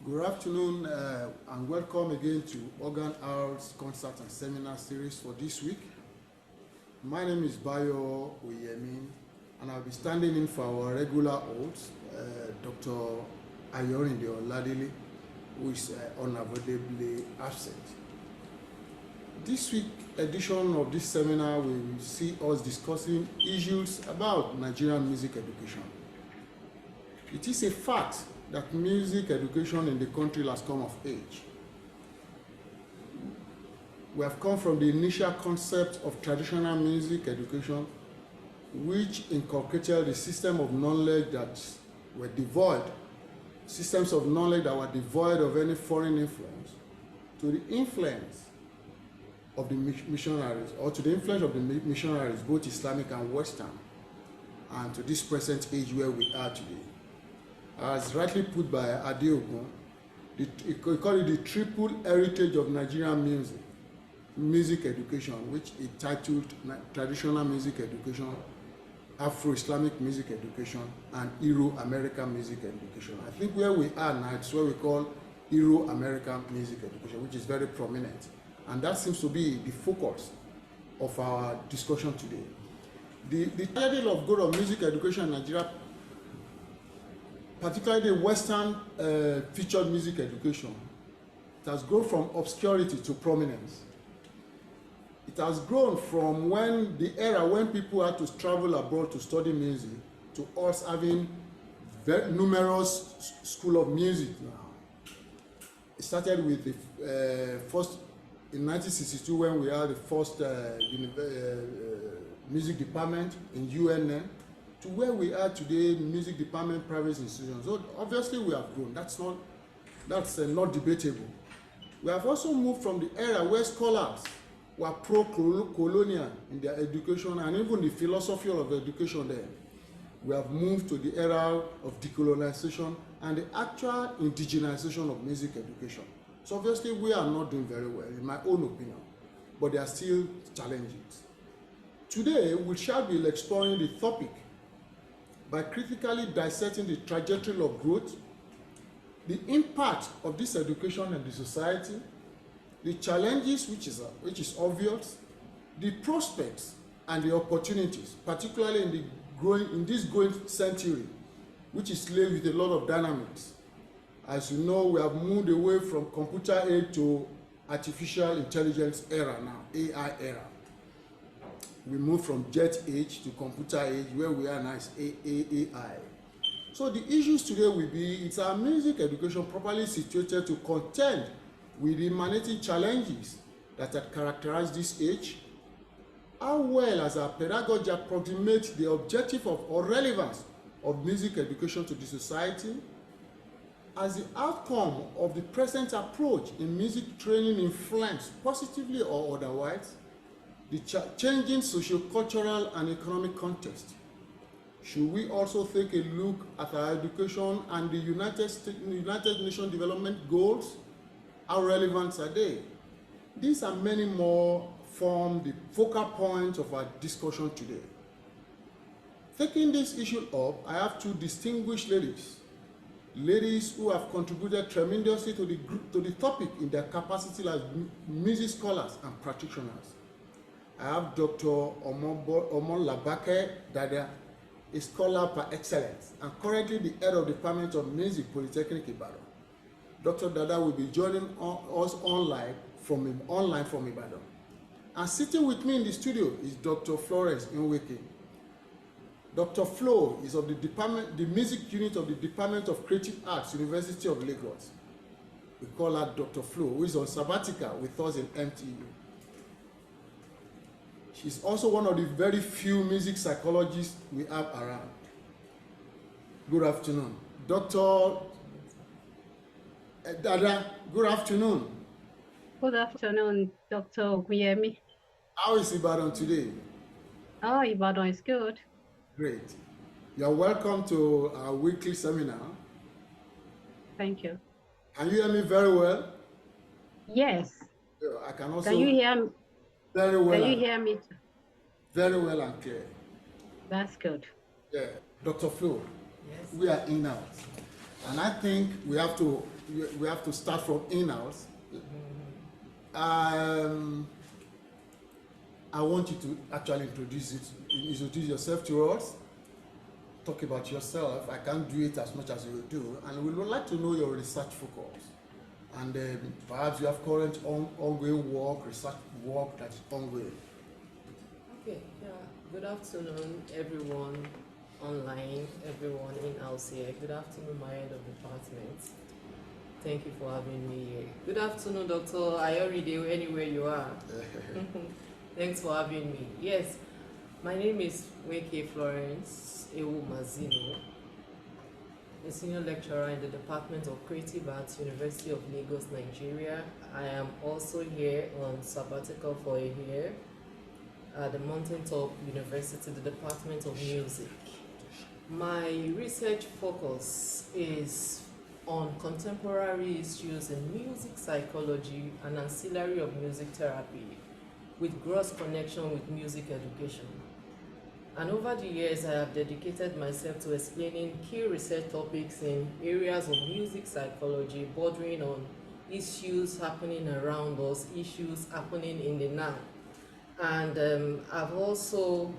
Good afternoon and welcome again to Organ Arts Concert and Seminar Series for this week. My name is Bayo and I'll be standing in for our regular host, Dr. Adeyemi, who is unavoidably absent. This week's edition of this seminar will see us discussing issues about Nigerian music education. It is a fact that music education in the country has come of age. We have come from the initial concept of traditional music education, which inculcated the system of knowledge that were devoid, systems of knowledge that were devoid of any foreign influence, to the influence of the missionaries, or to the influence of the missionaries, both Islamic and Western, and to this present age where we are today. As rightly put by Adeyemi, we call it the triple heritage of Nigerian music education, which is titled Traditional Music Education, Afro-Islamic Music Education, and Euro-American Music Education. I think where we are now, it's what we call Euro-American Music Education, which is very prominent. And that seems to be the focus of our discussion today. The title of good of music education in Nigeria, particularly the Western featured music education, it has grown from obscurity to prominence. It has grown from the era when people had to travel abroad to study music, to us having very numerous schools of music now. It started with the first, in 1962, when we had the first music department in UNN, to where we are today, music department, private institutions. So obviously we have grown. That's not debatable. We have also moved from the era where scholars were pro-colonial in their education and even the philosophy of education there. We have moved to the era of decolonization and the actual indigenization of music education. So obviously we are not doing very well, in my own opinion, but there are still challenges. Today we shall be exploring the topic by critically dissecting the trajectory of growth, the impact of this education in the society, the challenges which is obvious, the prospects and the opportunities, particularly in this growing century, which is laced with a lot of dynamics. As you know, we have moved away from computer age to artificial intelligence era now, AI era. We moved from jet age to computer age, where we are now is AI. So the issues today will be, it's our music education properly situated to contend with the emanating challenges that have characterized this age? How well as our pedagogy approximates the objective or relevance of music education to the society? As the outcome of the present approach in music training influence, positively or otherwise, the changing socio-cultural and economic context? Should we also take a look at our education and the United Nations Development Goals? How relevant are they? These and many more form the focal point of our discussion today. Taking this issue up, I have two distinguished ladies who have contributed tremendously to the topic in their capacity as music scholars and practitioners. I have Dr. Omolabake, Dada, a scholar par excellence, and currently the head of the Department of Music, Polytechnic, Ibadan. Dr. Dada will be joining us online from Ibadan. And sitting with me in the studio is Dr. Florence Nweke. Dr. Flo is of the music unit of the Department of Creative Arts, University of Lagos. We call her Dr. Flo, who is on sabbatical with us in MTU. She's also one of the very few music psychologists we have around. Good afternoon. Dr. Dada, good afternoon. Good afternoon, Dr. Adeyemi. How is Ibadan today? Oh, Ibadan is good. Great. You're welcome to our weekly seminar. Thank you. Can you hear me very well? Yes. I can also. Can you hear me? Very well. Can you hear me? Very well and clear. That's good. Yeah. Dr. Flo, yes. We are in now. And I think we have to start from in-house. I want you to actually introduce yourself to us. Talk about yourself. I can't do it as much as you do, and we would like to know your research focus. And perhaps you have current ongoing work, research work that is ongoing. Okay, yeah. Good afternoon, everyone online, everyone in house here. Good afternoon, my head of department. Thank you for having me here. Good afternoon, Dr. Ayoride, anywhere you are. Thanks for having me. Yes, my name is Nweke Florence Ewu Mazino, a senior lecturer in the Department of Creative Arts, University of Lagos, Nigeria. I am also here on sabbatical for a year at the Mountaintop University, the Department of Music. My research focus is on contemporary issues in music psychology and ancillary of music therapy, with gross connection with music education. And over the years, I have dedicated myself to explaining key research topics in areas of music psychology, bordering on issues happening around us, issues happening in the now. And I've also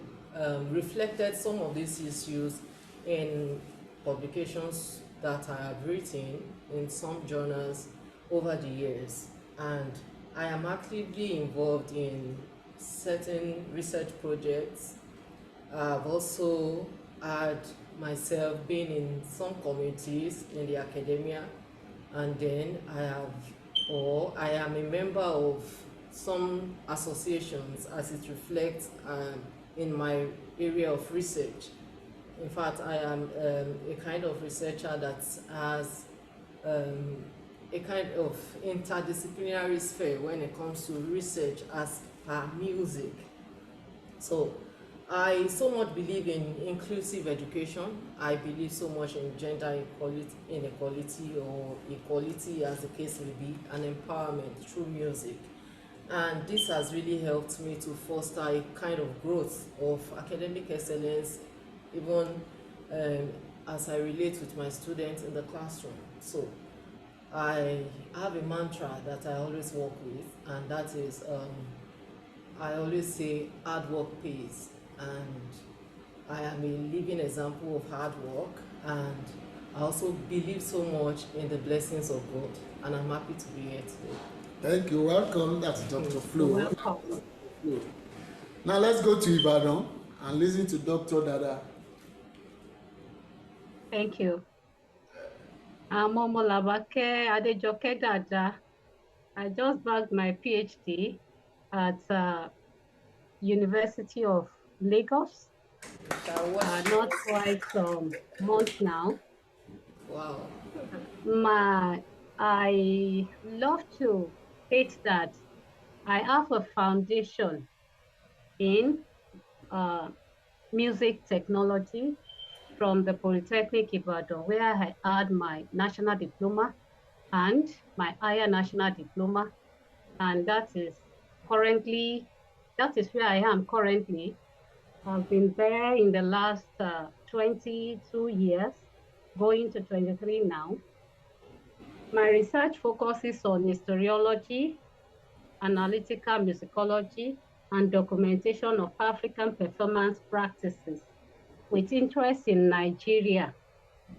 reflected some of these issues in publications that I have written in some journals over the years. And I am actively involved in certain research projects. I've also had myself been in some committees in the academia, and then I am a member of some associations as it reflects in my area of research. In fact, I am a kind of researcher that has a kind of interdisciplinary sphere when it comes to research as per music. So I so much believe in inclusive education. I believe so much in gender inequality or equality, as the case may be, and empowerment through music. And this has really helped me to foster a kind of growth of academic excellence, even as I relate with my students in the classroom. So I have a mantra that I always work with, and that is I always say hard work pays. And I am a living example of hard work, and I also believe so much in the blessings of God, and I'm happy to be here today. Thank you. Welcome. That's Dr. Flo. Welcome. Now let's go to Ibadan and listen to Dr. Dada. Thank you. I'm Omolabake Dada. I just bagged my PhD at University of Lagos. Not quite some months now. Wow. I love to state that I have a foundation in music technology from the Polytechnic Ibadan, where I had my national diploma and my higher national diploma. And that is where I am currently. I've been there in the last 22 years, going to 23 now. My research focuses on historiology, analytical musicology, and documentation of African performance practices, with interest in Nigeria,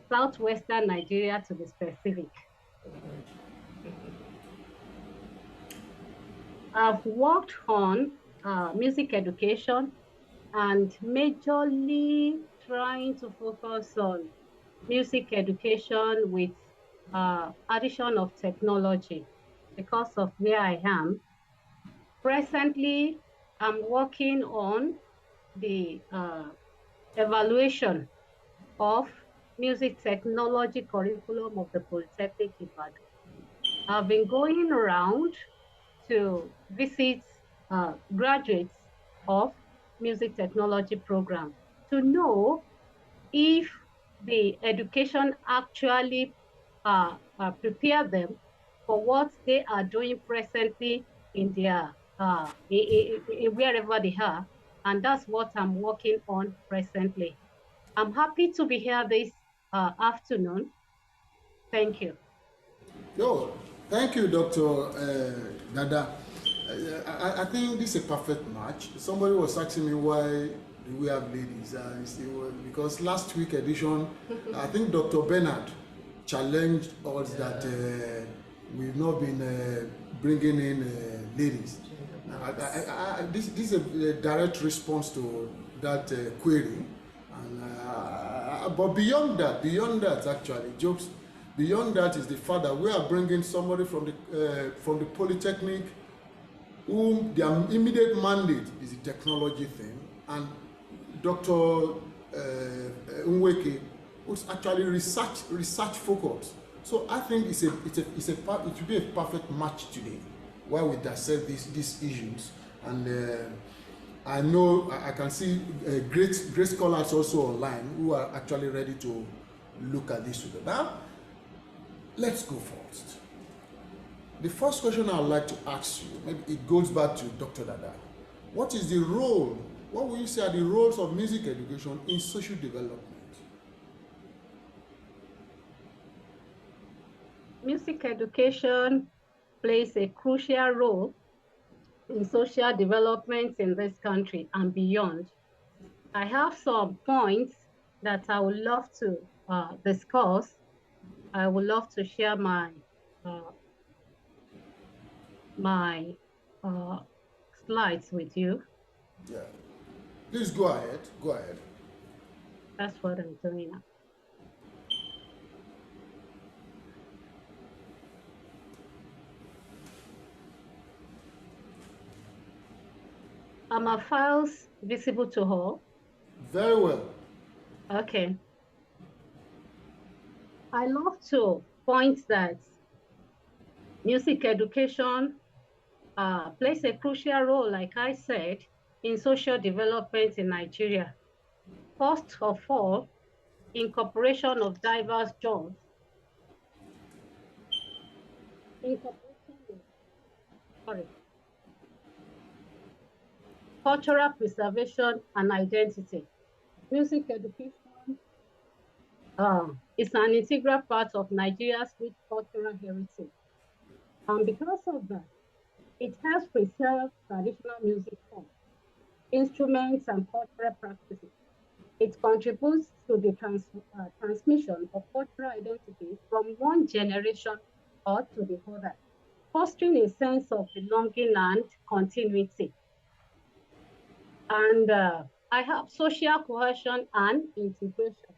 southwestern Nigeria to be specific. I've worked on music education and majorly trying to focus on music education with addition of technology because of where I am. Presently, I'm working on the evaluation of music technology curriculum of the Polytechnic Ibadan. I've been going around to visit graduates of music technology program to know if the education actually prepare them for what they are doing presently in their wherever they are, and that's what I'm working on presently. I'm happy to be here this afternoon Thank you. Yo, thank you, Dr. Dada. I think this is a perfect match. Somebody was asking me why do we have ladies? Well, because last week edition, I think Dr. Bernard challenged us that we've not been bringing in ladies. This is a direct response to that query. And, but beyond that, actually, jokes. Beyond that is the fact that we are bringing somebody from the Polytechnic, whom their immediate mandate is the technology thing, and Dr. Nweke, who's actually research focused. So I think it will be a perfect match today, where we dissect these issues. And I know I can see great scholars also online who are actually ready to look at this together. Now, let's go first. The first question I would like to ask you, maybe it goes back to Dr. Dada. What is the role, what would you say are the roles of music education in social development? Music education plays a crucial role in social development in this country and beyond. I have some points that I would love to discuss. I would love to share my slides with you. Yeah. Please go ahead. Go ahead. That's what I'm doing now. Are my files visible to all? Very well. Okay. I love to point that music education plays a crucial role, like I said, in social development in Nigeria. First of all, incorporation of diverse genres, cultural preservation and identity. Music education is an integral part of Nigeria's rich cultural heritage. And because of that, it has preserved traditional music forms, instruments, and cultural practices. It contributes to the transmission of cultural identity from one generation or to the other, fostering a sense of belonging and continuity. And I have social cohesion and integration.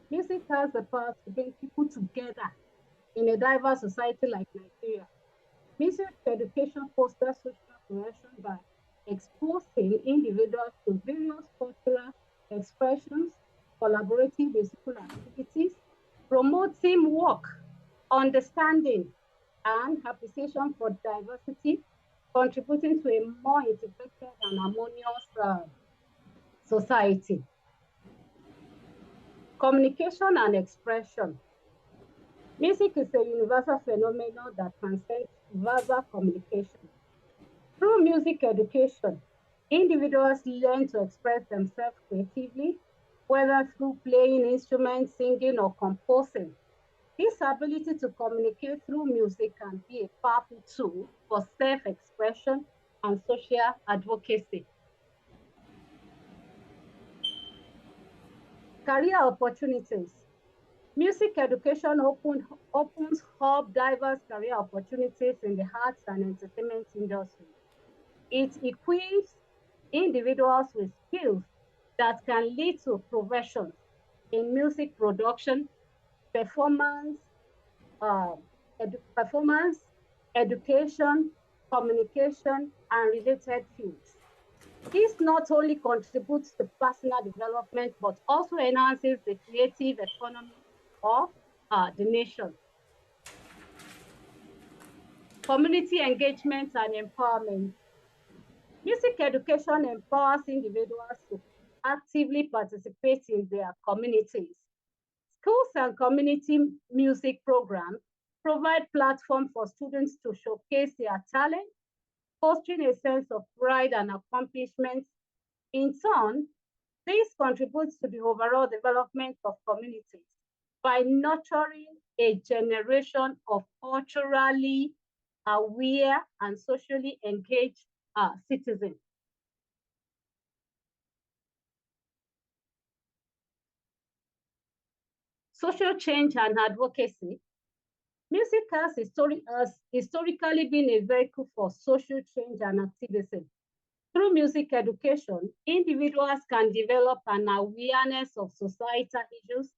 Music has the power to bring people together in a diverse society like Nigeria. Music education fosters social cohesion by exposing individuals to various cultural expressions, collaborative musical activities, promoting work, understanding, and appreciation for diversity, contributing to a more integrated and harmonious society. Communication and expression. Music is a universal phenomenon that transcends verbal communication. Through music education, individuals learn to express themselves creatively, whether through playing instruments, singing, or composing. This ability to communicate through music can be a powerful tool for self-expression and social advocacy. Career opportunities. Music education opens up diverse career opportunities in the arts and entertainment industry. It equips individuals with skills that can lead to professions in music production, performance, uh, performance, education, communication, and related fields. This not only contributes to personal development, but also enhances the creative economy of the nation. Community engagement and empowerment. Music education empowers individuals to actively participate in their communities. Schools and community music programs provide platforms for students to showcase their talent, fostering a sense of pride and accomplishment. In turn, this contributes to the overall development of communities by nurturing a generation of culturally aware and socially engaged citizens. Social change and advocacy. Music has historically been a vehicle for social change and activism. Through music education, individuals can develop an awareness of societal issues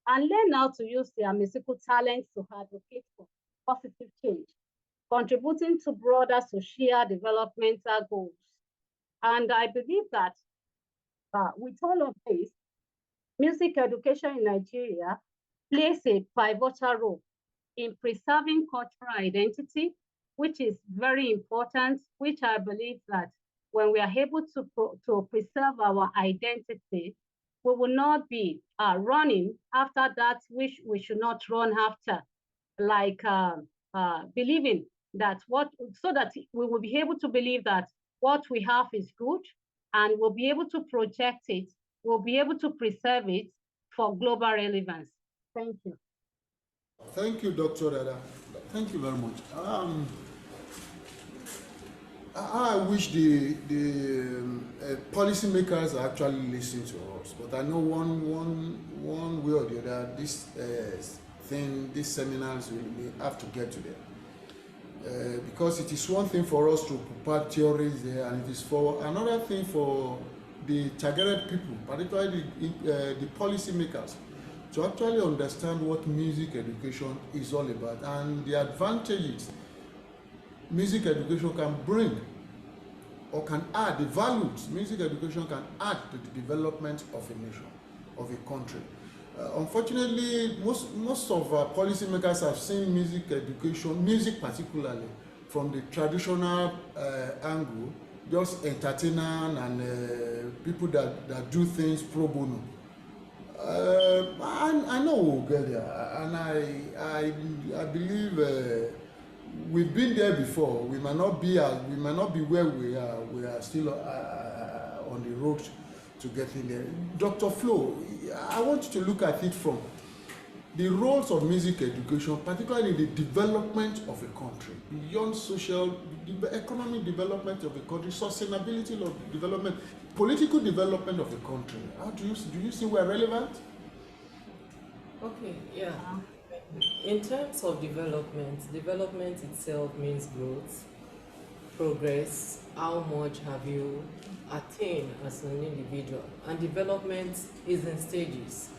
and learn how to use their musical talents to advocate for positive change, contributing to broader social developmental goals. And I believe that with all of this, music education in Nigeria plays a pivotal role in preserving cultural identity, which is very important, which I believe that when we are able to preserve our identity, we will not be running after that which we should not run after, like believing that so that we will be able to believe that what we have is good and we'll be able to project it, we'll be able to preserve it for global relevance. Thank you. Thank you, Dr. Dada. Thank you very much. I wish the policymakers are actually listening to us, but I know one way or the other, these seminars we have to get to them. Because it is one thing for us to prepare theories there, and it is for another thing for the targeted people, particularly the policymakers, to actually understand what music education is all about and the advantages music education can bring or can add, the values music education can add to the development of a nation, of a country. Unfortunately, most of our policymakers have seen music education, music particularly, from the traditional angle, just entertainers and people that do things pro bono. I know we'll get there, and I believe we've been there before. We might not be where we are. We are still on the road to getting there. Dr. Flo, I want you to look at it from the roles of music education, particularly the development of a country, beyond social, economic development of a country, sustainability of development, political development of a country. How do you see we're relevant? Okay, yeah. In terms of development itself means growth, progress. How much have you attained as an individual? And development is in stages.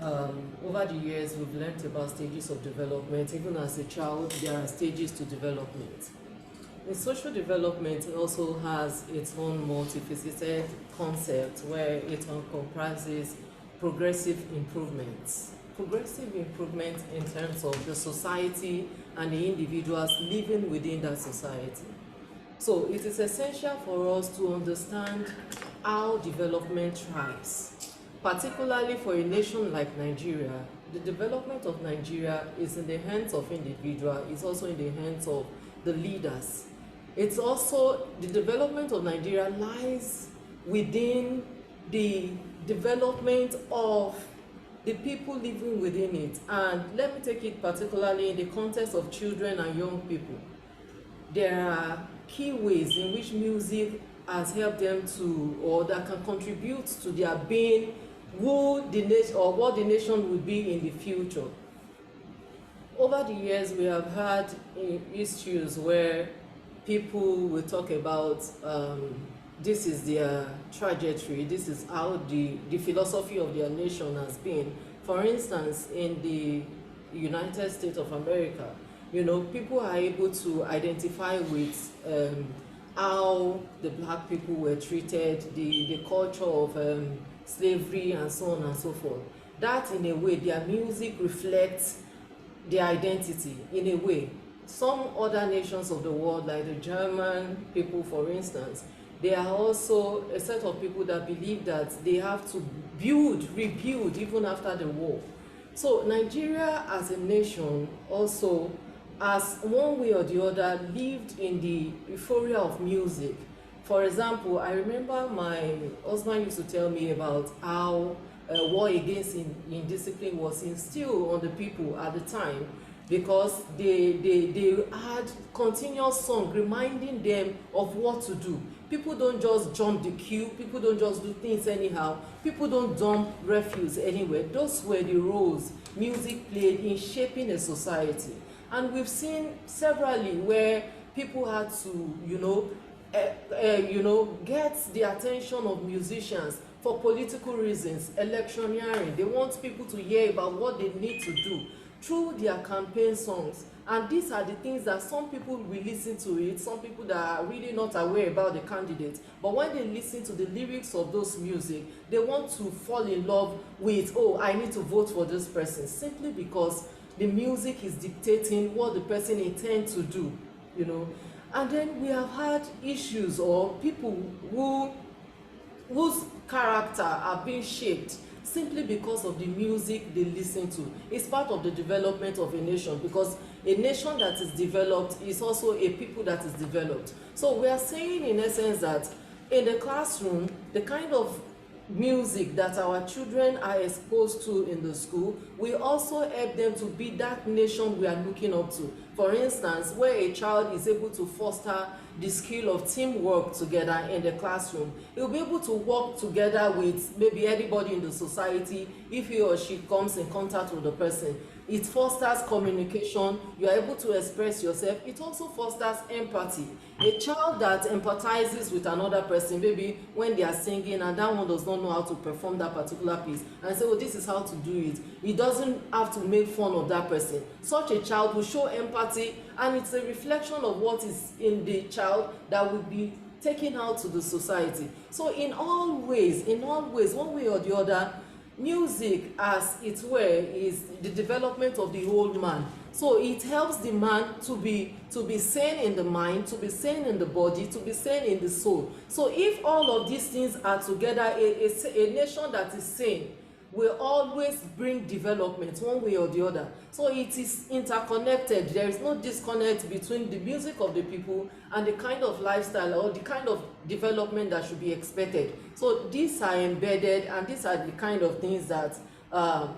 Over the years, we've learned about stages of development. Even as a child, there are stages to development. The social development also has its own multifaceted concept where it comprises progressive improvements. Progressive improvement in terms of the society and the individuals living within that society. So it is essential for us to understand how development thrives. Particularly for a nation like Nigeria, the development of Nigeria is in the hands of individuals, it's also in the hands of the leaders. It's also, the development of Nigeria lies within the development of the people living within it. And let me take it particularly in the context of children and young people. There are key ways in which music has helped them to, or that can contribute to their being who the nation or what the nation will be in the future. Over the years, we have had issues where people will talk about this is their trajectory, this is how the philosophy of their nation has been. For instance, in the United States of America, you know, people are able to identify with how the black people were treated, the culture of slavery and so on and so forth. That in a way, their music reflects their identity in a way. Some other nations of the world, like the German people for instance, they are also a set of people that believe that they have to rebuild even after the war. So Nigeria as a nation also, as one way or the other, lived in the euphoria of music. For example, I remember my husband used to tell me about how war against indiscipline was instilled on the people at the time, because they had continuous song reminding them of what to do. People don't just jump the queue, people don't just do things anyhow, people don't dump refuse anywhere. Those were the roles music played in shaping a society. And we've seen severally where people had to, get the attention of musicians for political reasons, electioneering. They want people to hear about what they need to do through their campaign songs. And these are the things that some people will listen to it, some people that are really not aware about the candidate, but when they listen to the lyrics of those music, they want to fall in love with, oh, I need to vote for this person, simply because the music is dictating what the person intends to do, And then we have had issues or people whose character are being shaped simply because of the music they listen to. It's part of the development of a nation, because a nation that is developed is also a people that is developed. So we are saying in essence that in the classroom, the kind of music that our children are exposed to in the school will also help them to be that nation we are looking up to. For instance, where a child is able to foster the skill of teamwork together in the classroom, he'll be able to work together with maybe anybody in the society if he or she comes in contact with the person. It fosters communication, you are able to express yourself. It also fosters empathy. A child that empathizes with another person, maybe when they are singing and that one does not know how to perform that particular piece, and say, oh, this is how to do it. He doesn't have to make fun of that person. Such a child will show empathy, and it's a reflection of what is in the child that will be taken out to the society. So in all ways, one way or the other, music as it were is the development of the whole man. So it helps the man to be sane in the mind, to be sane in the body, to be sane in the soul. So if all of these things are together, a nation that is sane will always bring development one way or the other. So it is interconnected. There is no disconnect between the music of the people and the kind of lifestyle or the kind of development that should be expected. So these are embedded, and these are the kind of things that are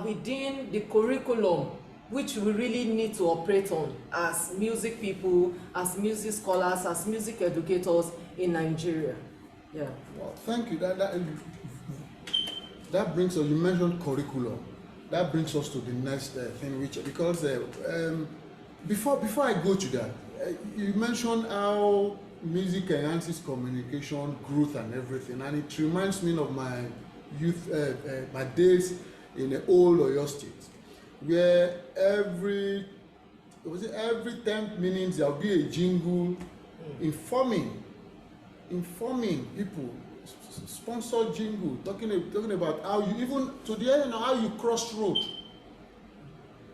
within the curriculum which we really need to operate on as music people, as music scholars, as music educators in Nigeria. Yeah. Well, thank you. That brings us, you mentioned curriculum. That brings us to the next thing, which, because before I go to that, you mentioned how music enhances communication, growth, and everything, and it reminds me of my youth, my days in the old Oyo State, where every 10 minutes there will be a jingle informing people, sponsored jingle, talking about how you, even to the end, how you cross road.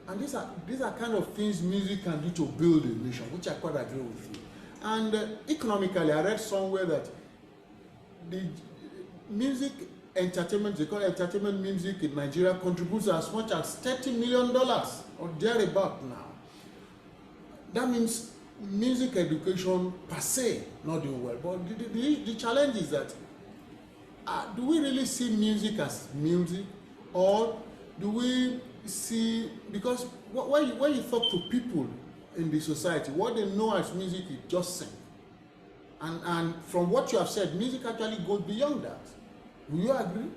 And these are kind of things music can do to build a nation, which I quite agree with you. And economically, I read somewhere that the music entertainment, they call it entertainment music in Nigeria, contributes as much as $30 million or thereabout now. That means music education per se not doing well. But the challenge is that do we really see music as music, or do we see, because when you talk to people in the society, what they know as music is just sing. And from what you have said, music actually goes beyond that. Do you agree?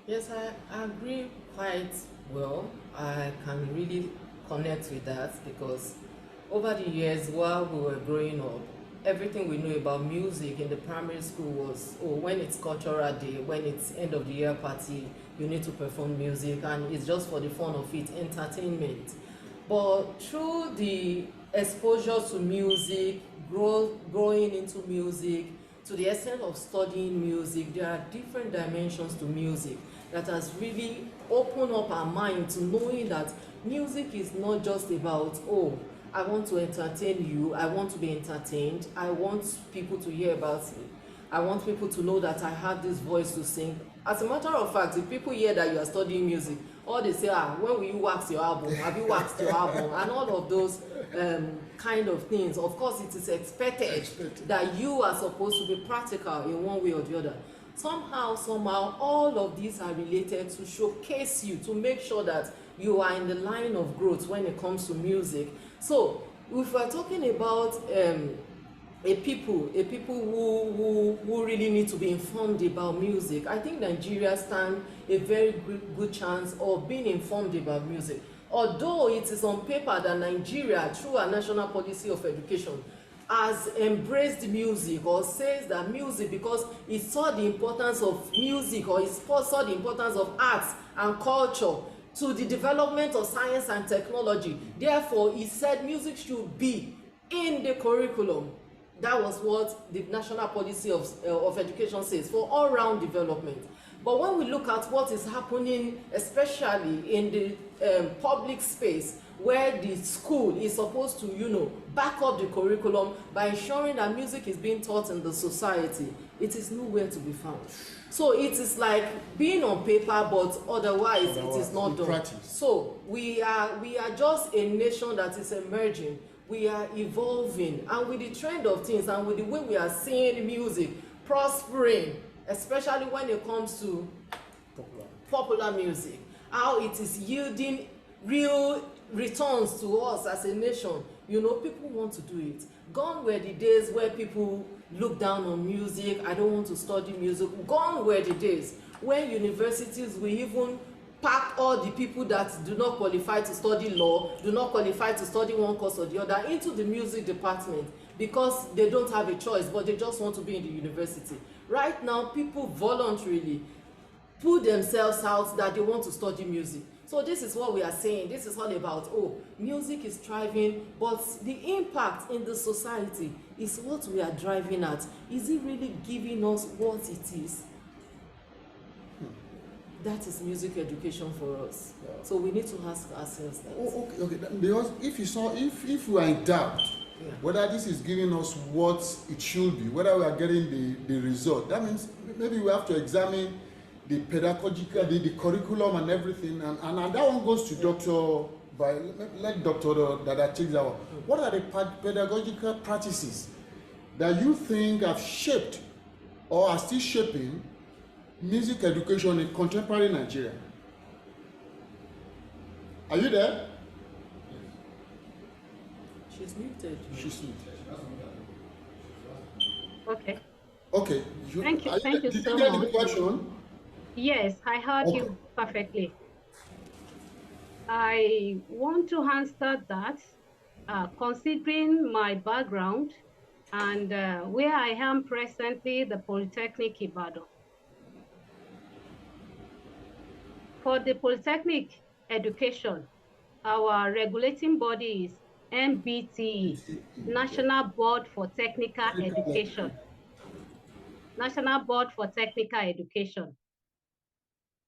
Yes, I agree quite well. I can really connect with that, because over the years while we were growing up, everything we knew about music in the primary school was, oh, when it's cultural day, when it's end of the year party, you need to perform music, and it's just for the fun of it, entertainment. But through the exposure to music, growing into music, to the extent of studying music, there are different dimensions to music that has really opened up our mind to knowing that music is not just about, oh, I want to entertain you, I want to be entertained, I want people to hear about me, I want people to know that I have this voice to sing. As a matter of fact, if people hear that you are studying music, all they say, when will you wax your album? Have you waxed your album? And all of those kind of things. Of course, it is expected that you are supposed to be practical in one way or the other. Somehow, all of these are related to showcase you, to make sure that you are in the line of growth when it comes to music. So if we're talking about a people who really need to be informed about music, I think Nigeria stand a very good chance of being informed about music. Although it is on paper that Nigeria, through our national policy of education, has embraced music, or says that music, because it saw the importance of music, or it saw the importance of arts and culture to the development of science and technology. Therefore, it said music should be in the curriculum. That was what the national policy of education says, for all-round development. But when we look at what is happening, especially in the public space, where the school is supposed to, back up the curriculum by ensuring that music is being taught in the society, it is nowhere to be found. So it is like being on paper, but otherwise it is not done. Practice. So we are just a nation that is emerging. We are evolving, and with the trend of things and with the way we are seeing music prospering, especially when it comes to popular music, how it is yielding real returns to us as a nation. People want to do it. Gone were the days where people look down on music. I don't want to study music. Gone were the days when universities will even pack all the people that do not qualify to study law, do not qualify to study one course or the other, into the music department, because they don't have a choice, but they just want to be in the university. Right now, people voluntarily put themselves out that they want to study music. So this is what we are saying. This is all about, music is thriving, but the impact in the society is what we are driving at. Is it really giving us what it is? That is music education for us. Yeah. So we need to ask ourselves that. Okay. Because if we are in doubt, whether this is giving us what it should be, whether we are getting the result, that means maybe we have to examine the pedagogical, the curriculum and everything, and that one goes to Dr. Bayo. Let Dr. Dada take that one. What are the pedagogical practices that you think have shaped or are still shaping music education in contemporary Nigeria? Are you there? She's muted. She's muted. Okay. Okay. Thank you so much. Did you get the question? Yes, I heard you perfectly. I want to answer that, considering my background and where I am presently, the Polytechnic Ibadan. For the Polytechnic education, our regulating body is NBTE, National Board for Technical Education. National Board for Technical Education.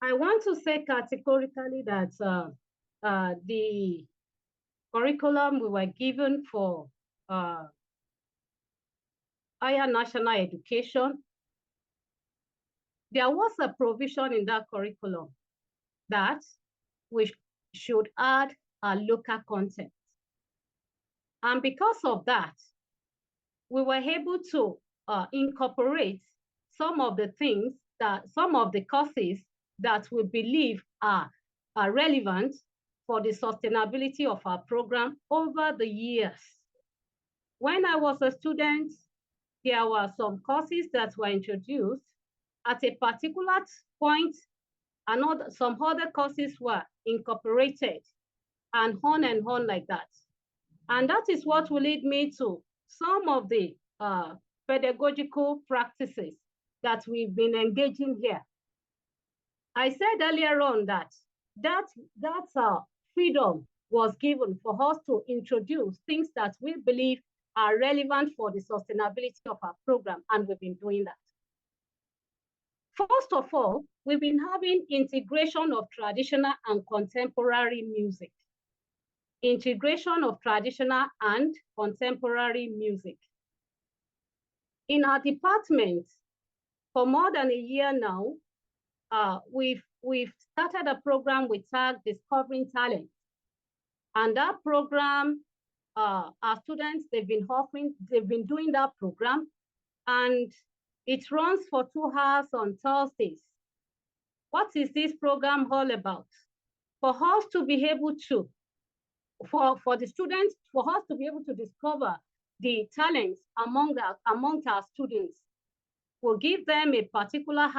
I want to say categorically that the curriculum we were given for higher national education, there was a provision in that curriculum that we should add a local content. And because of that, we were able to incorporate some of the things some of the courses that we believe are relevant for the sustainability of our program over the years. When I was a student, there were some courses that were introduced at a particular point, and some other courses were incorporated, and on like that. And that is what will lead me to some of the pedagogical practices that we've been engaging here. I said earlier on that freedom was given for us to introduce things that we believe are relevant for the sustainability of our program, and we've been doing that. First of all, we've been having integration of traditional and contemporary music. Integration of traditional and contemporary music. In our department, for more than a year now, we've started a program we tag Discovering Talent. And that program, our students, they've been doing that program, and It runs for 2 hours on Thursdays. What is this program all about? For us to be able to, for the students, for us to be able to discover the talents among our students. We'll give them a particular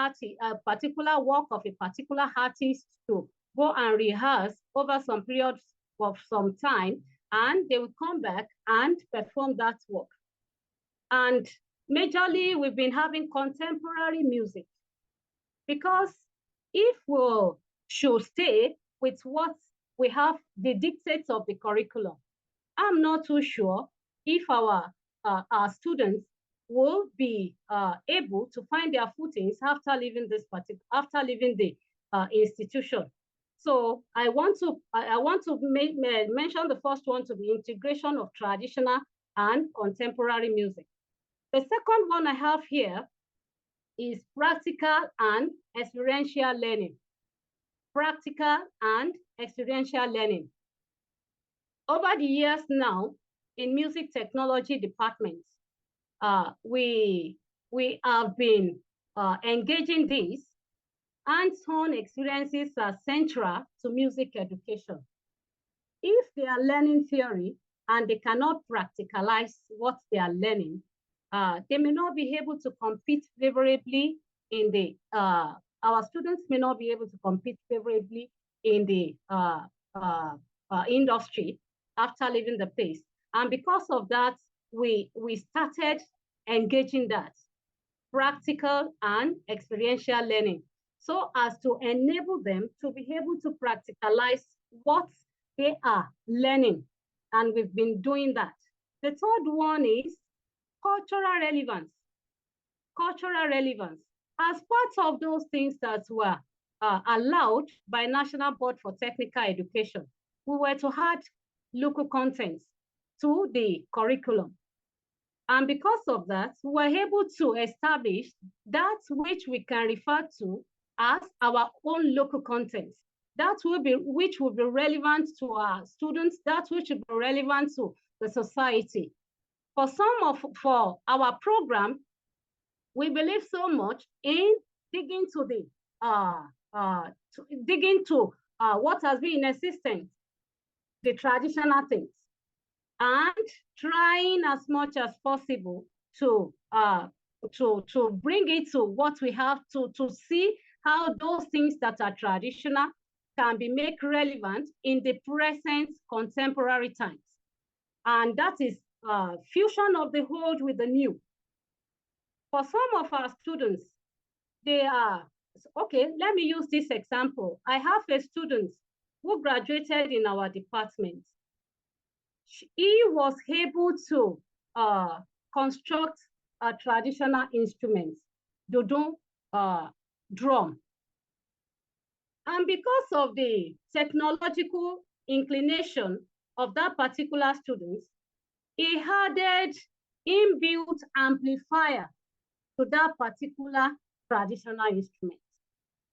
work of a particular artist to go and rehearse over some periods of some time, and they will come back and perform that work. And majorly, we've been having contemporary music, because if we should stay with what we have, the dictates of the curriculum, I'm not too sure if our students will be able to find their footings after leaving the institution. So I want to mention the first one to be integration of traditional and contemporary music. The second one I have here is practical and experiential learning. Practical and experiential learning. Over the years now, in music technology departments, we have been engaging these hands-on experiences are central to music education. If they are learning theory and they cannot practicalize what they are learning, they may not be able to compete favorably in the, our students may not be able to compete favorably in the industry after leaving the place. And because of that, we started engaging that practical and experiential learning, so as to enable them to be able to practicalize what they are learning. And we've been doing that. The third one is cultural relevance. Cultural relevance. As part of those things that were allowed by National Board for Technical Education, we were to add local contents to the curriculum. And because of that, we were able to establish that which we can refer to as our own local contents. That which will be relevant to our students, that which will be relevant to the society. For our program, we believe so much in digging to what has been in existence, the traditional things, and trying as much as possible to bring it to what we have, to see how those things that are traditional can be made relevant in the present contemporary times. And that is fusion of the old with the new. For some of our students, they are, okay, let me use this example. I have a student who graduated in our department. He was able to construct a traditional instrument, dodon, drum. And because of the technological inclination of that particular student, he added inbuilt amplifier to that particular traditional instrument.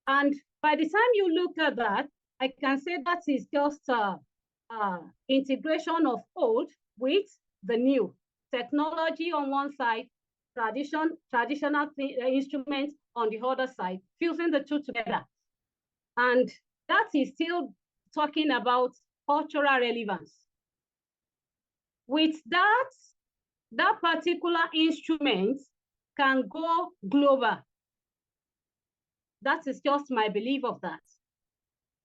And by the time you look at that, I can say that is just integration of old with the new. Technology on one side, traditional instruments on the other side, fusing the two together. And that is still talking about cultural relevance. With that particular instrument can go global. That is just my belief of that.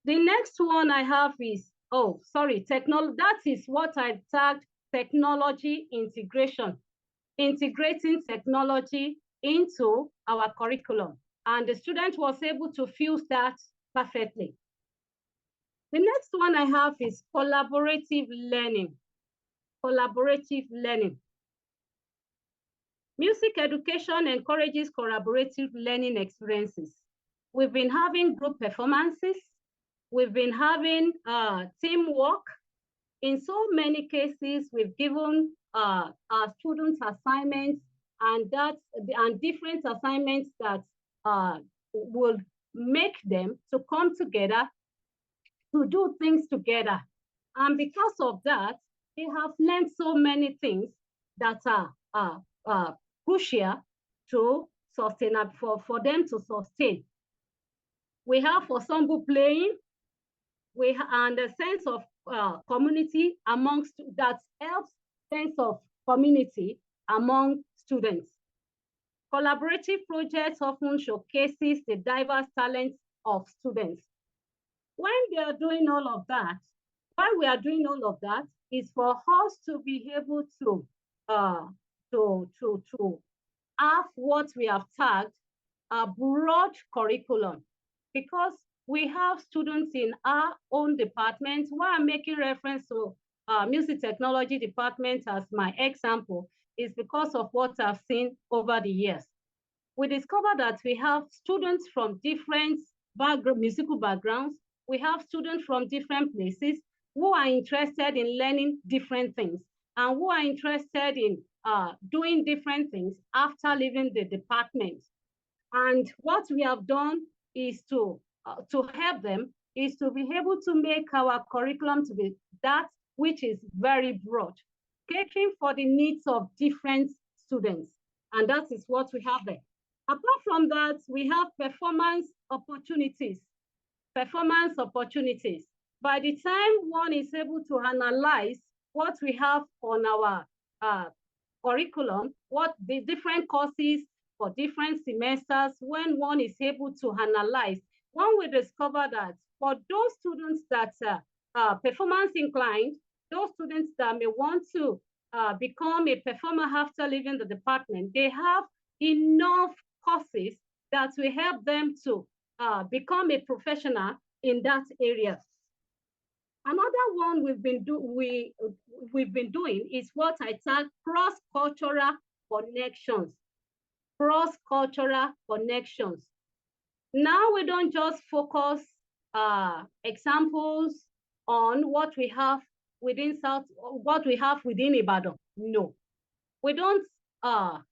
The next one I have is, that is what I tagged technology integration, integrating technology into our curriculum. And the student was able to fuse that perfectly. The next one I have is collaborative learning. Collaborative learning. Music education encourages collaborative learning experiences. We've been having group performances. We've been having teamwork. In so many cases, we've given our students assignments and different assignments that will make them to come together to do things together. And because of that, they have learned so many things that are crucial to for them to sustain. We have ensemble playing, and a sense of community amongst that helps sense of community among students. Collaborative projects often showcases the diverse talents of students. When they are doing all of that, why we are doing all of that is for us to be able to have what we have tagged a broad curriculum, because we have students in our own department. Why I'm making reference to music technology department as my example is because of what I've seen over the years. We discovered that we have students from different musical backgrounds. We have students from different places who are interested in learning different things and who are interested in doing different things after leaving the department. And what we have done is to help them is to be able to make our curriculum to be that which is very broad, catering for the needs of different students. And that is what we have there. Apart from that, we have performance opportunities. Performance opportunities. By the time one is able to analyze what we have on our curriculum, what the different courses for different semesters, when one is able to analyze, one will discover that for those students that are performance inclined, those students that may want to become a performer after leaving the department, they have enough courses that will help them to become a professional in that area. Another one we've been doing is what I tag cross-cultural connections. Cross-cultural connections. Now we don't just focus examples on what we have within Ibadan. No, we don't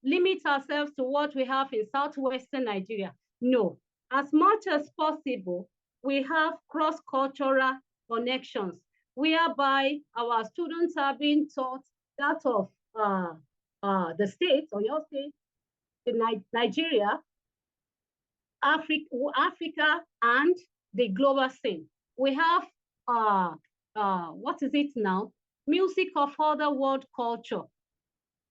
limit ourselves to what we have in southwestern Nigeria. No, as much as possible, we have cross-cultural connections, whereby our students are being taught that of the state or your state, Nigeria, Africa, and the global scene. We have what is it now? Music of other world culture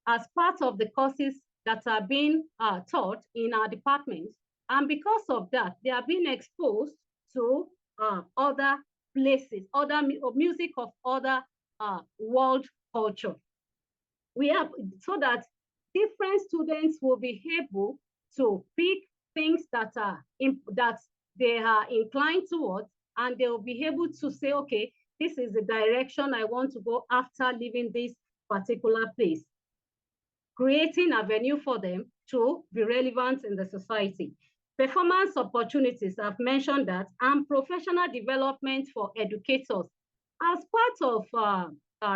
as part of the courses that are being taught in our departments. And because of that, they are being exposed to other places, other music of other world culture. We have, so that different students will be able to pick things that are that they are inclined towards, and they will be able to say, okay, this is the direction I want to go after leaving this particular place, creating a venue for them to be relevant in the society. Performance opportunities, I've mentioned that, and professional development for educators. As part of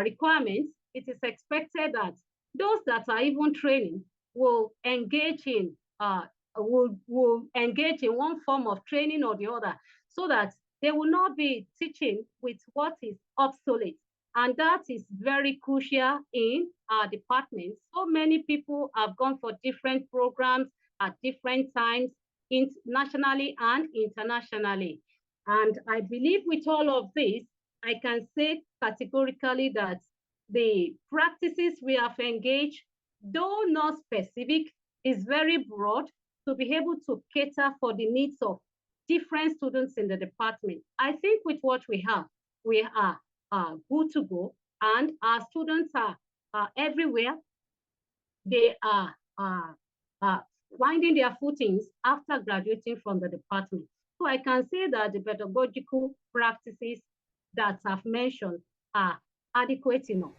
requirements, it is expected that those that are even training will engage in one form of training or the other, so that they will not be teaching with what is obsolete. And that is very crucial in our department. So many people have gone for different programs at different times, nationally and internationally. And I believe with all of this, I can say categorically that the practices we have engaged, though not specific, is very broad to be able to cater for the needs of different students in the department. I think with what we have, we are good to go, and our students are everywhere. They are finding their footings after graduating from the department. So I can say that the pedagogical practices that I've mentioned are adequate enough.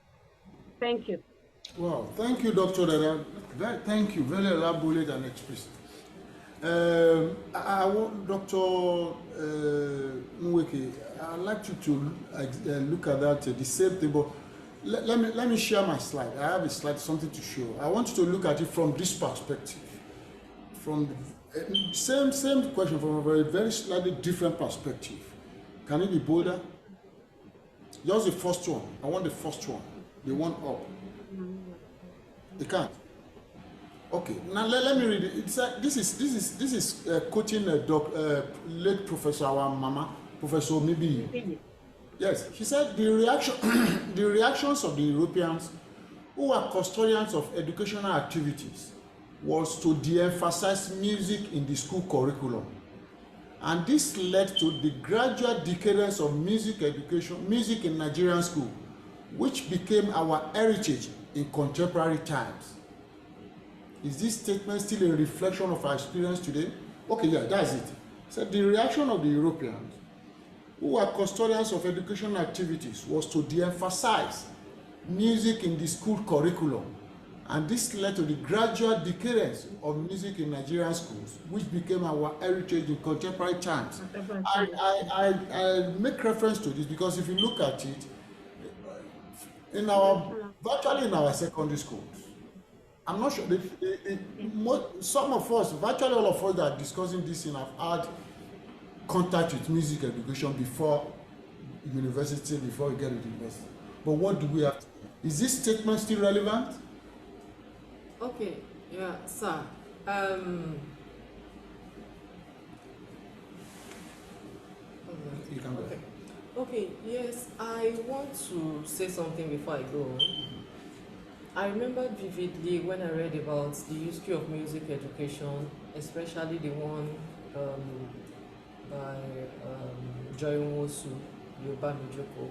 Thank you. Wow, thank you, Dr. Dada. Thank you, very elaborate and explicit. I want Dr. Nweke, I'd like you to look at that, the same thing, but let me share my slide. I have a slide, something to show. I want you to look at it from this perspective. From the same question from a very slightly different perspective. Can it be bolder? Just the first one. I want the first one. The one up. It can't. Okay, now let me read it. It's this is quoting late Professor our mama, Professor Mibi. Yes, she said the reaction the reactions of the Europeans who were custodians of educational activities was to de-emphasize music in the school curriculum. And this led to the gradual decadence of music in Nigerian school, which became our heritage in contemporary times. Is this statement still a reflection of our experience today? Okay, yeah, that's it. So the reaction of the Europeans who were custodians of educational activities was to de-emphasize music in the school curriculum, and this led to the gradual decadence of music in Nigerian schools, which became our heritage in contemporary times. I make reference to this because if you look at it, virtually in our secondary schools, I'm not sure, some of us, virtually all of us that are discussing this thing have had contact with music education before university, before we get to university. But what do we have? Is this statement still relevant? Okay, yeah, sir. You can go. Okay. Okay, yes, I want to say something before I go on. I remember vividly when I read about the history of music education, especially the one by Joy Nwosu, Yoruba Mijoko.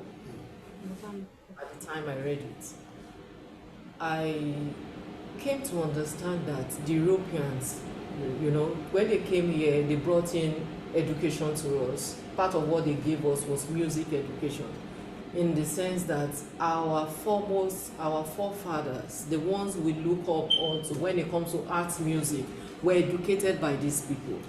At the time I read it, I came to understand that the Europeans, when they came here, they brought in education to us. Part of what they gave us was music education, in the sense that our forefathers, the ones we look up onto when it comes to arts music, were educated by these people.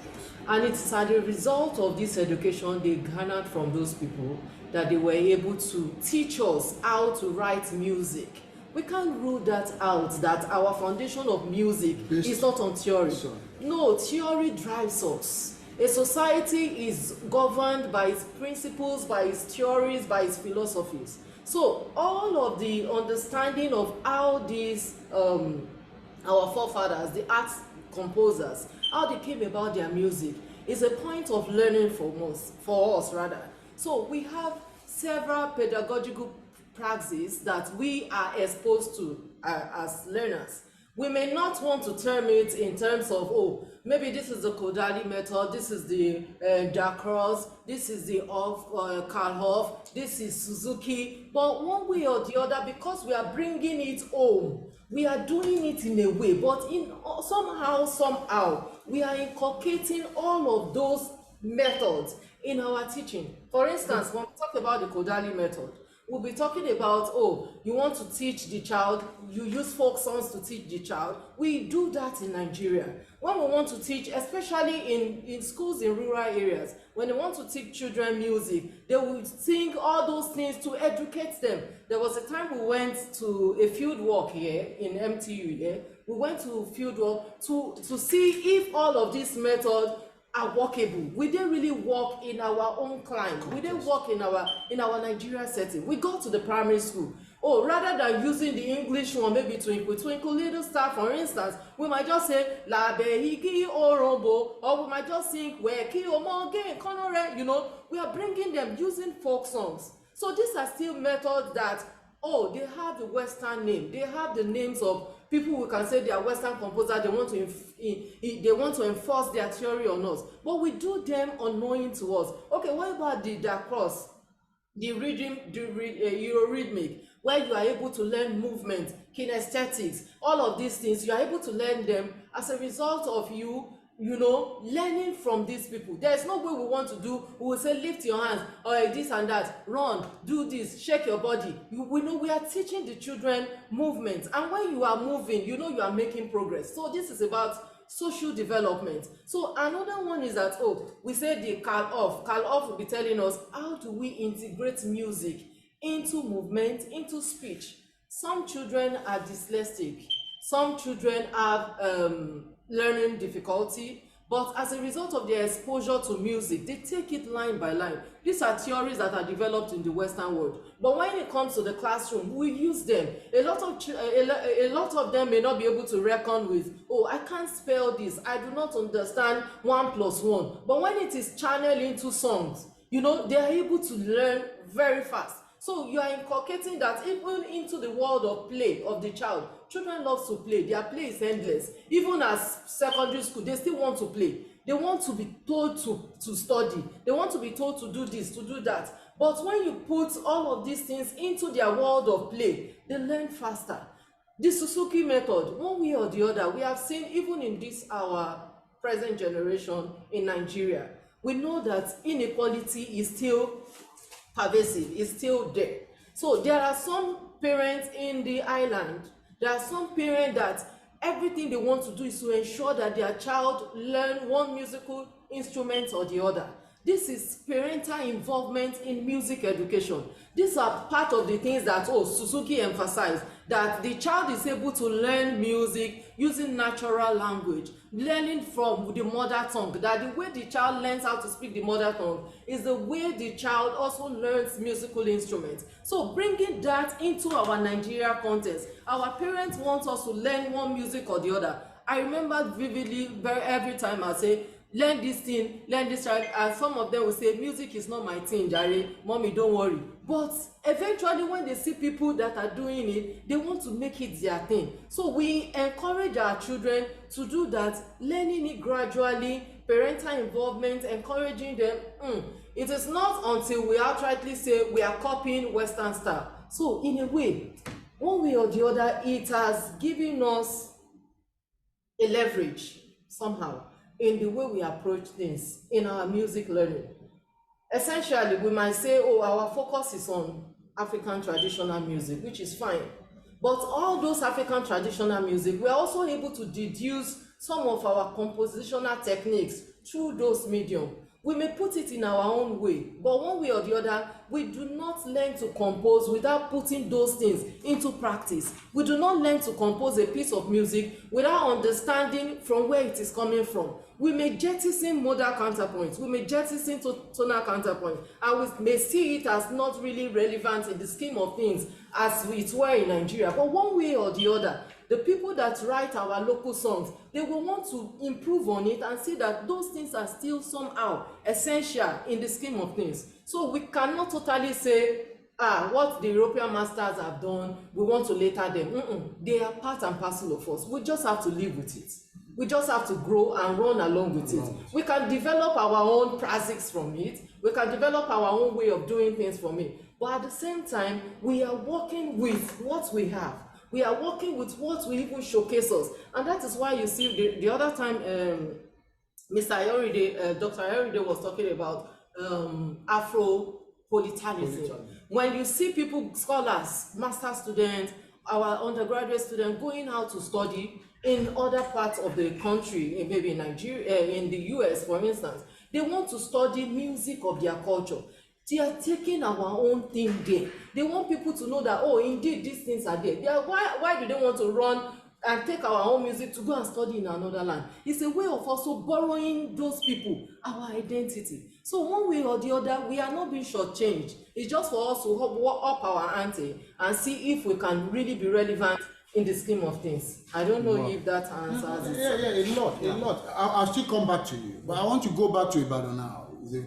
And it's as a result of this education they garnered from those people that they were able to teach us how to write music. We can't rule that out, that our foundation of music is not on theory. No, theory drives us. A society is governed by its principles, by its theories, by its philosophies. So all of the understanding of how these our forefathers, the art composers, how they came about their music is a point of learning for us rather. So we have several pedagogical practices that we are exposed to as learners. We may not want to term it in terms of, oh, maybe this is the Kodali method, this is the Dacross, this is the Karhoff, this is Suzuki, but one way or the other, because we are bringing it home, we are doing it in a way, but somehow, we are inculcating all of those methods in our teaching. For instance, when we talk about the Kodali method, we'll be talking about, oh, you want to teach the child, you use folk songs to teach the child. We do that in Nigeria. When we want to teach, especially in schools in rural areas, when they want to teach children music, they will sing all those things to educate them. There was a time we went to a field work here in MTU here. We went to field work to see if all of these methods are workable. We didn't really work in our own climate. We didn't work in our Nigeria setting. We go to the primary school. Oh, rather than using the English one, maybe twinkle, twinkle, little star, for instance, we might just say, La behiki orombo, or we might just sing, Weki omoge konore, we are bringing them using folk songs. So these are still methods that, oh, they have the Western name. They have the names of people who can say they are Western composers, they want to enforce their theory on us. But we do them unknowing to us. Okay, what about the Dacross, the rhythm, Eurorhythmic, where you are able to learn movement, kinesthetics, all of these things, you are able to learn them as a result of you learning from these people. There's no way we want to do, we will say lift your hands, or this and that, run, do this, shake your body. We know we are teaching the children movement, and when you are moving, you are making progress. So this is about social development. So another one is that, we say the Karl Off will be telling us, how do we integrate music into movement, into speech? Some children are dyslexic, some children have learning difficulty, But as a result of their exposure to music, they take it line by line. These are theories that are developed in the Western world. But when it comes to the classroom, we use them. A lot of them may not be able to reckon with, oh, I can't spell this, I do not understand 1+1. But when it is channeled into songs, they are able to learn very fast. So you are inculcating that even into the world of play of the child. Children love to play. Their play is endless. Even as secondary school, they still want to play. They want to be told to study. They want to be told to do this, to do that. But when you put all of these things into their world of play, they learn faster. The Suzuki method, one way or the other, we have seen even in this our present generation in Nigeria, we know that inequality is still pervasive, is still there. So there are some parents in the island, there are some parents that everything they want to do is to ensure that their child learn one musical instrument or the other. This is parental involvement in music education. These are part of the things that Suzuki emphasized, that the child is able to learn music using natural language, learning from the mother tongue, that the way the child learns how to speak the mother tongue is the way the child also learns musical instruments. So bringing that into our Nigeria context, our parents want us to learn one music or the other. I remember vividly every time I say, learn this thing, learn this child, and some of them will say, music is not my thing, Jare, mommy, don't worry. But eventually when they see people that are doing it, they want to make it their thing. So we encourage our children to do that, learning it gradually, parental involvement, encouraging them. It is not until we outrightly say we are copying Western style. So in a way, one way or the other, it has given us a leverage somehow in the way we approach things in our music learning. Essentially, we might say, our focus is on African traditional music, which is fine. But all those African traditional music, we are also able to deduce some of our compositional techniques through those mediums. We may put it in our own way, but one way or the other, we do not learn to compose without putting those things into practice. We do not learn to compose a piece of music without understanding from where it is coming from. We may jettison modal counterpoints, we may jettison tonal counterpoints, and we may see it as not really relevant in the scheme of things as it were in Nigeria. But one way or the other, the people that write our local songs, they will want to improve on it and see that those things are still somehow essential in the scheme of things. So we cannot totally say, what the European masters have done, we want to later them. They are part and parcel of us. We just have to live with it. We just have to grow and run along with it. We can develop our own practice from it. We can develop our own way of doing things from it. But at the same time, we are working with what we have. We are working with what will even showcase us. And that is why you see the other time Dr. Ayoride was talking about Afro Polytechnic. When you see people, scholars, master students, our undergraduate students going out to study in other parts of the country, maybe in Nigeria, in the US, for instance, they want to study music of their culture. They are taking our own thing there. They want people to know that, indeed, these things are there. Why do they want to run and take our own music to go and study in another land? It's a way of also borrowing those people our identity. So one way or the other, we are not being shortchanged. It's just for us to up our ante and see if we can really be relevant in the scheme of things. I don't know if that answers it. A lot. I'll still come back to you, but I want to go back to Ibadan now. It's a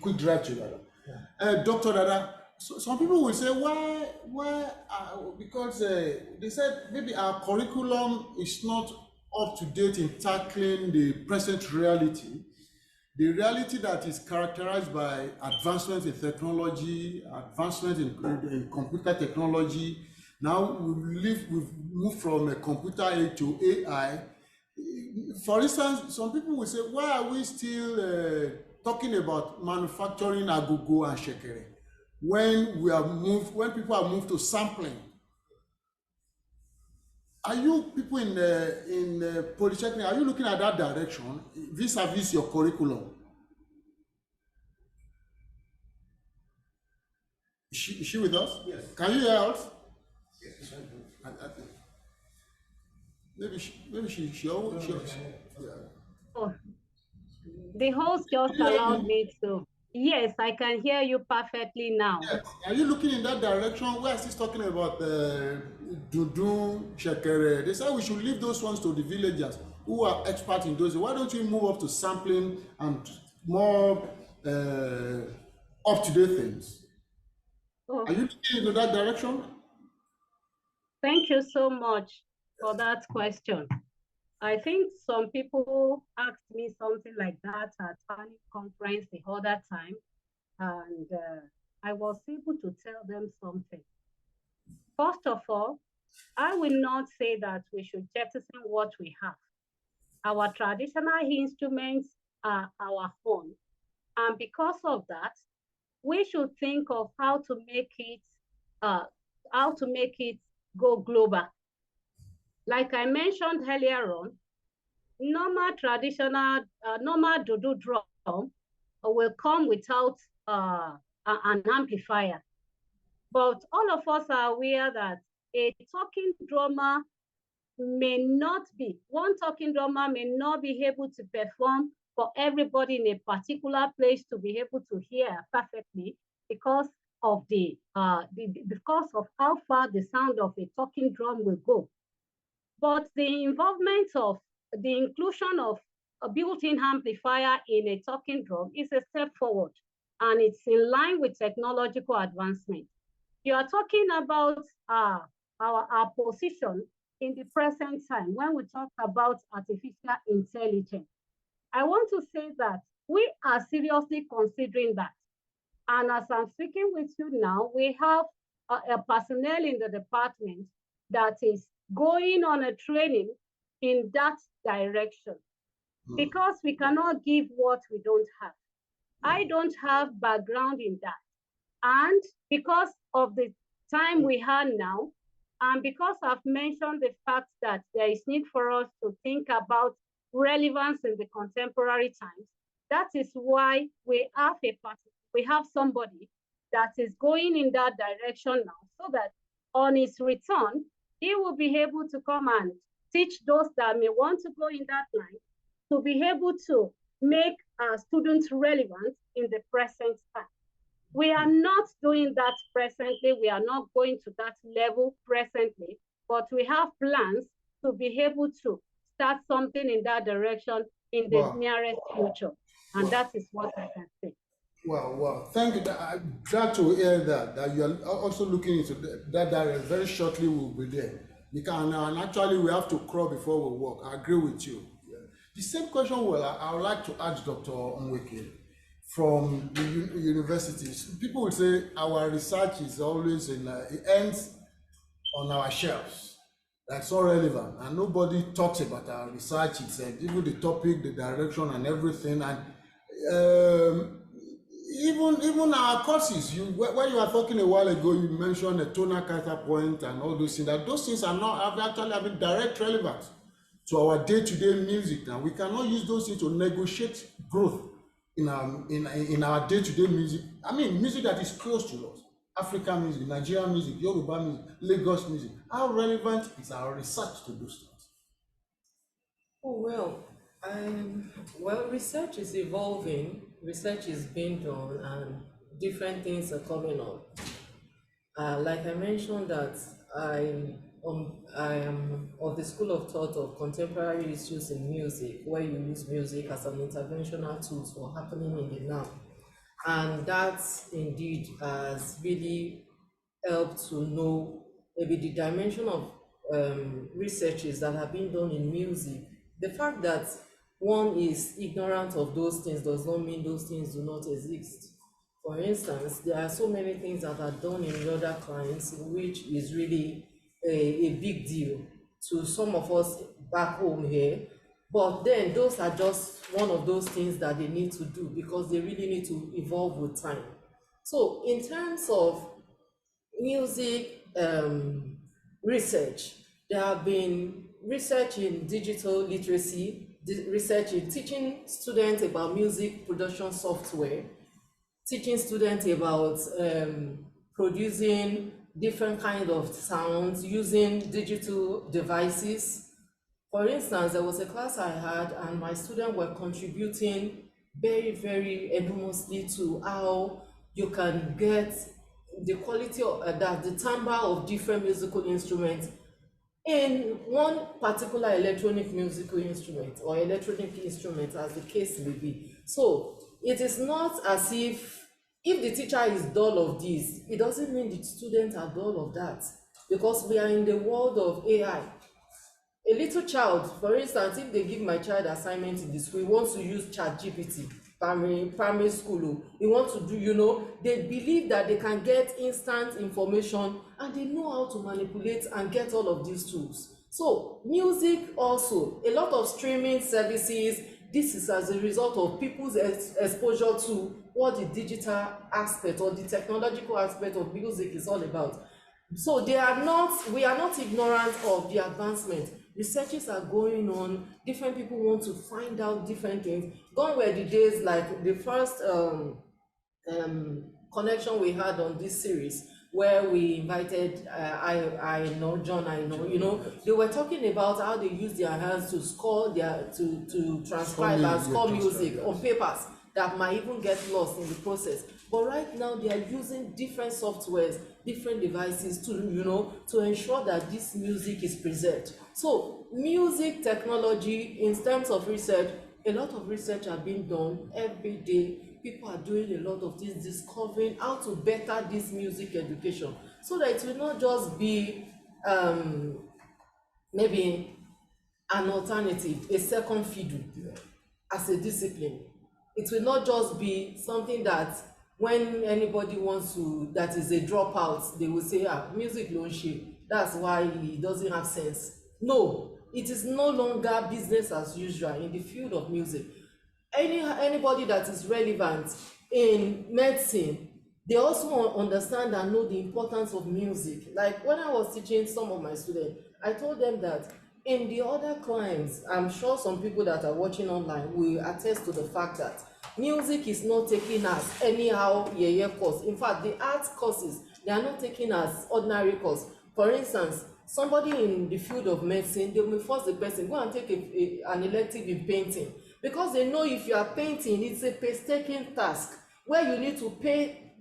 quick drive to Ibadan. Dr. Dada, some people will say, why? Because they said maybe our curriculum is not up to date in tackling the present reality, the reality that is characterized by advancement in technology, advancement in computer technology. Now we've moved from a computer age to AI. For instance, some people will say, why are we still talking about manufacturing agogo and shekere when people have moved to sampling? Are you people in Polytechnic, are you looking at that direction vis-a-vis your curriculum? Is she with us? Yes. Can you hear us? Yes. Maybe she yeah. Oh, The host just Can you hear allowed me? me to. Yes, I can hear you perfectly now. Yes. Are you looking in that direction where he's talking about Dudu, Shekere? They said we should leave those ones to the villagers who are experts in those. Why don't you move up to sampling and more up-to-date things? Oh, Are you looking into that direction? thank you so much for that question. I think some people asked me something like that at planning conference the other time, and I was able to tell them something. First of all, I will not say that we should jettison what we have. Our traditional instruments are our own, and because of that, we should think of uh, how to make it go global. Like I mentioned earlier on, normal dodo drum will come without an amplifier. But all of us are aware that a talking drummer one talking drummer may not be able to perform for everybody in a particular place to be able to hear perfectly because of because of how far the sound of a talking drum will go. But the involvement of the inclusion of a built-in amplifier in a talking drum is a step forward, and it's in line with technological advancement. You are talking about our position in the present time when we talk about artificial intelligence. I want to say that we are seriously considering that. And as I'm speaking with you now, we have a personnel in the department that is going on a training in that direction because we cannot give what we don't have. I don't have background in that. And because of the time we have now, and because I've mentioned the fact that there is need for us to think about relevance in the contemporary times, that is why we have somebody that is going in that direction now, so that on his return, he will be able to come and teach those that may want to go in that line to be able to make our students relevant in the present time. We are not doing that presently. We are not going to that level presently, but we have plans to be able to start something in that direction in the Wow. nearest future. And Wow. that is what I can say. Wow, wow. Thank you. I'm glad to hear that you are also looking into that direction. Very shortly, we'll be there. We can, and actually, we have to crawl before we walk. I agree with you. Yeah. The same question, well, I would like to ask Dr. Nweke from the universities. People will say our research is always it ends on our shelves. That's not relevant, and nobody talks about our research itself, even the topic, the direction, and everything. And um, even our courses, when you were talking a while ago, you mentioned a tonal counterpoint and all those things. That those things are not actually having direct relevance to our day-to-day music. Now we cannot use those things to negotiate growth in our day-to-day music. I mean, music that is close to us. African music, Nigerian music, Yoruba music, Lagos music. How relevant is our research to those things? Oh, well, research is evolving, research is being done, and different things are coming up. Like I mentioned that I am of the school of thought of contemporary issues in music, where you use music as an interventional tool for happening in the now. And that indeed has really helped to know maybe the dimension of researches that have been done in music. The fact that one is ignorant of those things does not mean those things do not exist. For instance, there are so many things that are done in other clients, which is really a big deal to some of us back home here. But then those are just one of those things that they need to do because they really need to evolve with time. So in terms of music research, there have been research in digital literacy, research in teaching students about music production software, teaching students about producing different kind of sounds using digital devices. For instance, there was a class I had and my students were contributing very, very enormously to how you can get the quality of that the timbre of different musical instruments in one particular electronic musical instrument or electronic instrument, as the case may be. So it is not as if the teacher is dull of this, it doesn't mean the students are dull of that, because we are in the world of AI. A little child, for instance, if they give my child assignment in the school, he wants to use ChatGPT, primary school, he wants to do, they believe that they can get instant information, and they know how to manipulate and get all of these tools. So music also, a lot of streaming services, this is as a result of people's exposure to what the digital aspect or the technological aspect of music is all about. So we are not ignorant of the advancement. Researches are going on, different people want to find out different things. Gone were the days like the first connection we had on this series, where we invited I know John, they were talking about how they use their hands to score to transcribe and score music on papers that might even get lost in the process. But right now they are using different softwares, different devices to ensure that this music is preserved. So music technology, in terms of research, a lot of research are being done every day. People are doing a lot of things, discovering how to better this music education, so that it will not just be maybe an alternative, a second fiddle as a discipline. It will not just be something that when anybody wants to, that is a dropout, they will say, music lone shape, that's why it doesn't have sense. No, it is no longer business as usual in the field of music. Anybody that is relevant in medicine, they also understand and know the importance of music. Like when I was teaching some of my students, I told them that in the other climes, I'm sure some people that are watching online will attest to the fact that music is not taken as anyhow course. In fact, the art courses, they are not taken as ordinary course. For instance, somebody in the field of medicine, they will force the person go and take an elective in painting, because they know if you are painting, it's a painstaking task where you need to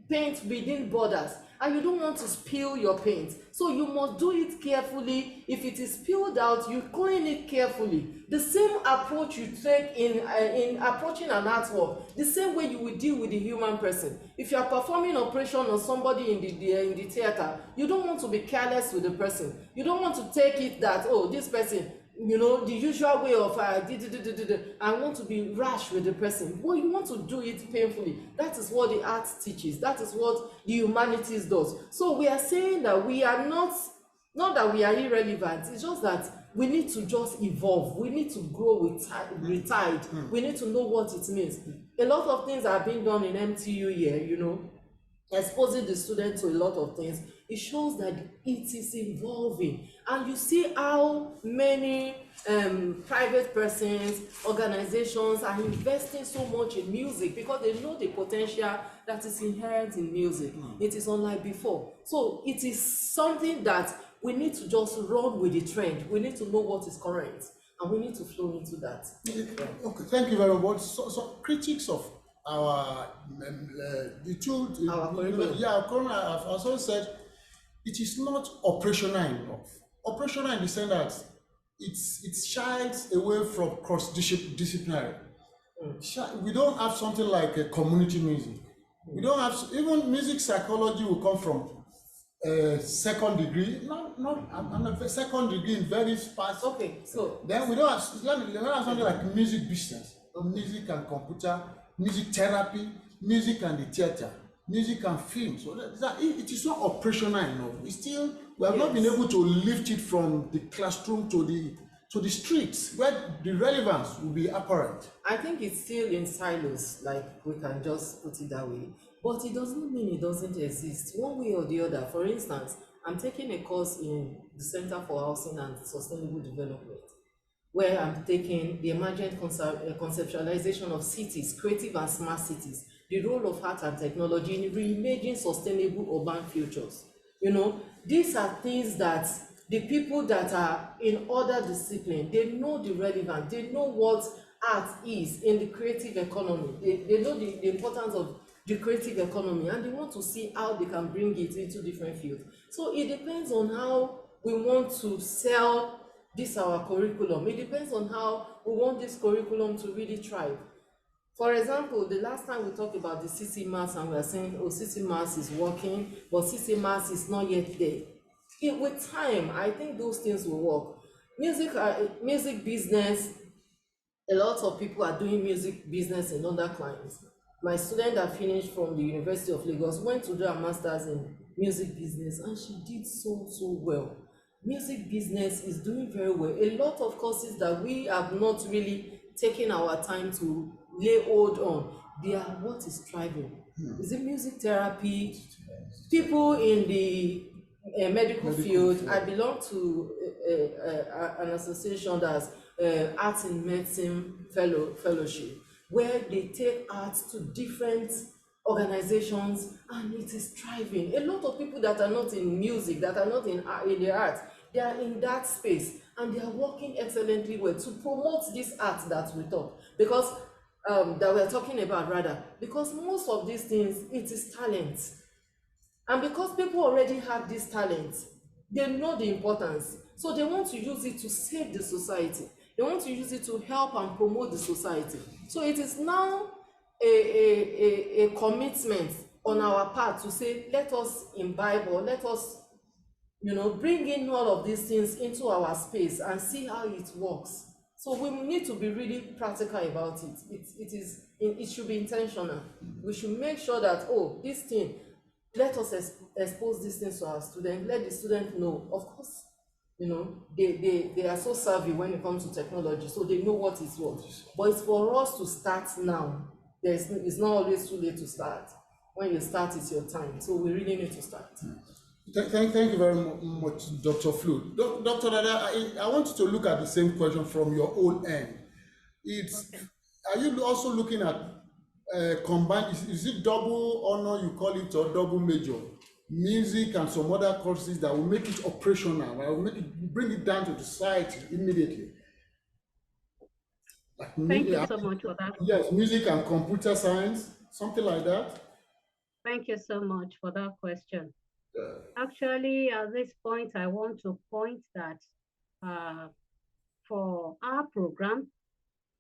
paint within borders, and you don't want to spill your paint, so you must do it carefully. If it is spilled out, you clean it carefully. The same approach you take in approaching an artwork, the same way you will deal with the human person. If you are performing operation on somebody in the theater, you don't want to be careless with the person. You don't want to take it that, oh, this person, the usual way of I want to be rash with the person. Well, you want to do it painfully. That is what the art teaches. That is what the humanities does. So we are saying that we are not that we are irrelevant. It's just that we need to just evolve. We need to grow with tide. We need to know what it means. A lot of things are being done in MTU here, exposing the students to a lot of things. It shows that it is evolving, and you see how many private persons, organizations are investing so much in music, because they know the potential that is inherent in music. It is unlike before. So it is something that we need to just run with the trend. We need to know what is current, and we need to flow into that. Okay, thank you very much. So critics of our curriculum have also said it is not operational enough. Operational in the sense that it shies away from cross-disciplinary. We don't have something like a community music. We don't have, even music psychology will come from second degree, not a second degree in very sparse. Okay, so then we don't have something like music business, music and computer, music therapy, music and the theater, music and film. So it is not operational enough. We have not been able to lift it from the classroom to the streets, where the relevance will be apparent. I think it's still in silos, like we can just put it that way. But it doesn't mean it doesn't exist, one way or the other. For instance, I'm taking a course in the Center for Housing and Sustainable Development, where I'm taking the emergent conceptualization of cities, creative and smart cities, the role of art and technology in reimagining sustainable urban futures. These are things that the people that are in other discipline, they know the relevance, they know what art is in the creative economy. They know the importance of the creative economy, and they want to see how they can bring it into different fields. So it depends on how we want to sell this our curriculum. It depends on how we want this curriculum to really thrive. For example, the last time we talked about the CC Mass and we are saying, oh, CC Mass is working, but CC Mass is not yet there. With time, I think those things will work. Music business, a lot of people are doing music business in other clients. My student that finished from the University of Lagos went to do a master's in music business, and she did so well. Music business is doing very well. A lot of courses that we have not really taken our time to lay hold on, they are what is thriving. Is it music therapy? People in the medical field. I belong to an association that's Arts in Medicine Fellowship, where they take art to different organizations, and it is thriving. A lot of people that are not in music, that are not in the arts, they are in that space, and they are working excellently well to promote this art that we talk, because that we're talking about rather, because most of these things, it is talent. And because people already have this talent, they know the importance. So they want to use it to save the society. They want to use it to help and promote the society. So it is now a commitment on our part to say, let us imbibe, or let us, bring in all of these things into our space and see how it works. So we need to be really practical about it. It should be intentional. We should make sure that, oh, this thing, let us expose these things to our students. Let the student know. Of course, they are so savvy when it comes to technology, so they know what is what. But it's for us to start now. It's not always too late to start. When you start, it's your time. So we really need to start. Thank you very much, Dr. Flu. Dr. Dada, I want you to look at the same question from your own end. Are you also looking at combined, is it double honor you call it, or double major? Music and some other courses that will make it operational, that will bring it down to the site immediately. Thank you so much for that. Yes, music and computer science, something like that. Thank you so much for that question. Actually, at this point, I want to point that for our program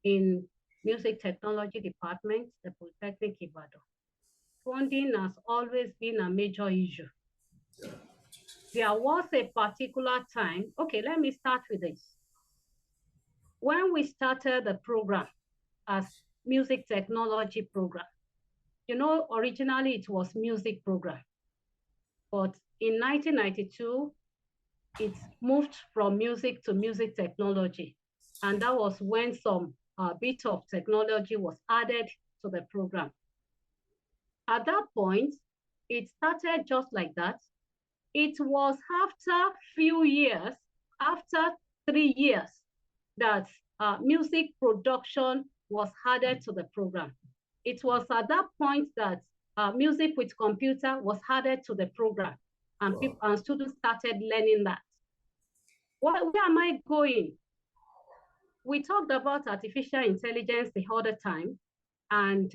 in Music Technology Department, the Polytechnic Ibadan, funding has always been a major issue. There was a particular time, okay, let me start with this. When we started the program as Music Technology program, originally it was music program. But in 1992, it moved from music to music technology. And that was when some bit of technology was added to the program. At that point, it started just like that. It was after few years, after 3 years, that music production was added to the program. It was at that point that music with computer was added to the program, and people and students started learning that. Where am I going? We talked about artificial intelligence the other time, and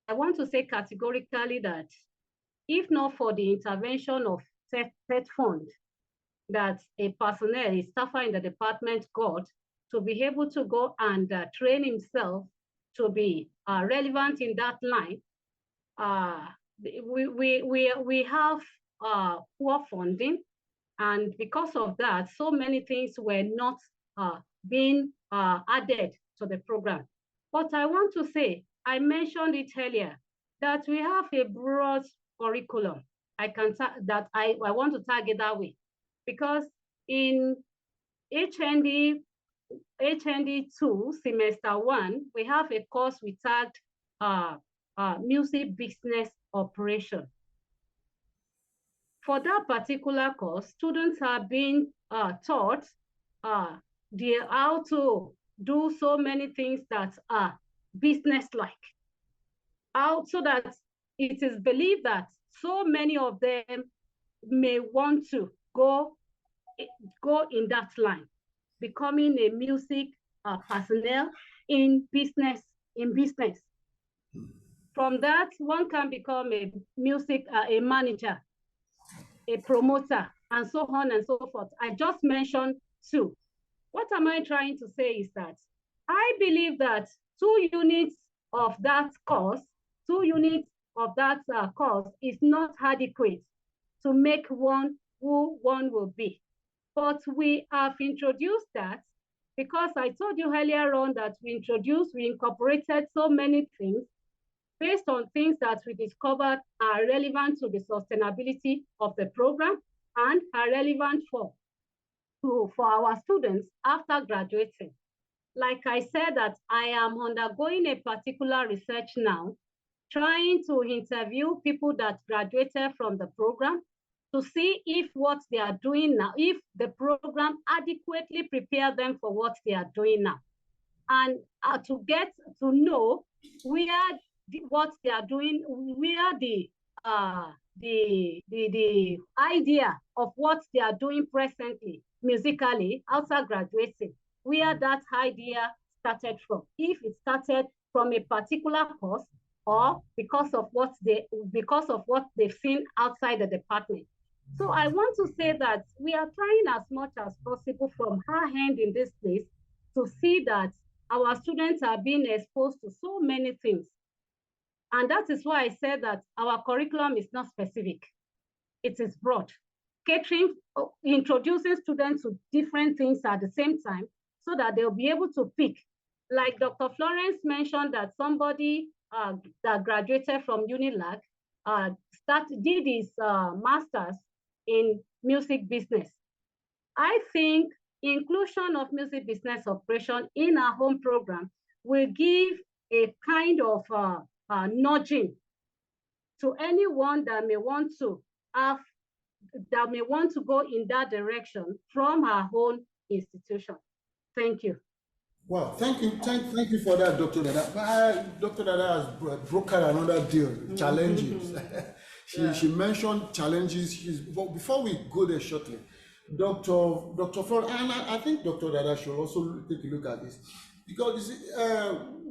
I want to say categorically that if not for the intervention of TED Fund, that a personnel, a staffer in the department got to be able to go and train himself to be relevant in that line, we have poor funding, and because of that, so many things were not being added to the program. But I want to say, I mentioned it earlier, that we have a broad curriculum. I want to target that way, because in HND 2 semester 1, we have a course we tagged music business operation. For that particular course, students are being taught how to do so many things that are business-like, so that it is believed that so many of them may want to go in that line, becoming a music personnel in business. From that, one can become a manager, a promoter, and so on and so forth. I just mentioned two. What am I trying to say is that I believe that 2 units of that course, 2 units of that course is not adequate to make one who one will be. But we have introduced that because I told you earlier on that we incorporated so many things based on things that we discovered are relevant to the sustainability of the program and are relevant for our students after graduating. Like I said, that I am undergoing a particular research now, trying to interview people that graduated from the program to see if what they are doing now, if the program adequately prepared them for what they are doing now. And to get to know what they are doing, where the idea of what they are doing presently, musically, after graduating, where that idea started from. If it started from a particular course or because of what they've seen outside the department. So I want to say that we are trying as much as possible from our end in this place to see that our students are being exposed to so many things. And that is why I said that our curriculum is not specific. It is broad, catering, introducing students to different things at the same time so that they'll be able to pick. Like Dr. Florence mentioned that somebody that graduated from UNILAG did his master's in music business. I think inclusion of music business operation in our home program will give a kind of nudging to anyone that may want to go in that direction from our own institution. Thank you. Well, thank you for that, Dr. Dada. Dr. Dada has broken another deal, challenges. She mentioned challenges. But before we go there shortly, Dr. Florence, and I think Dr. Dada should also take a look at this, because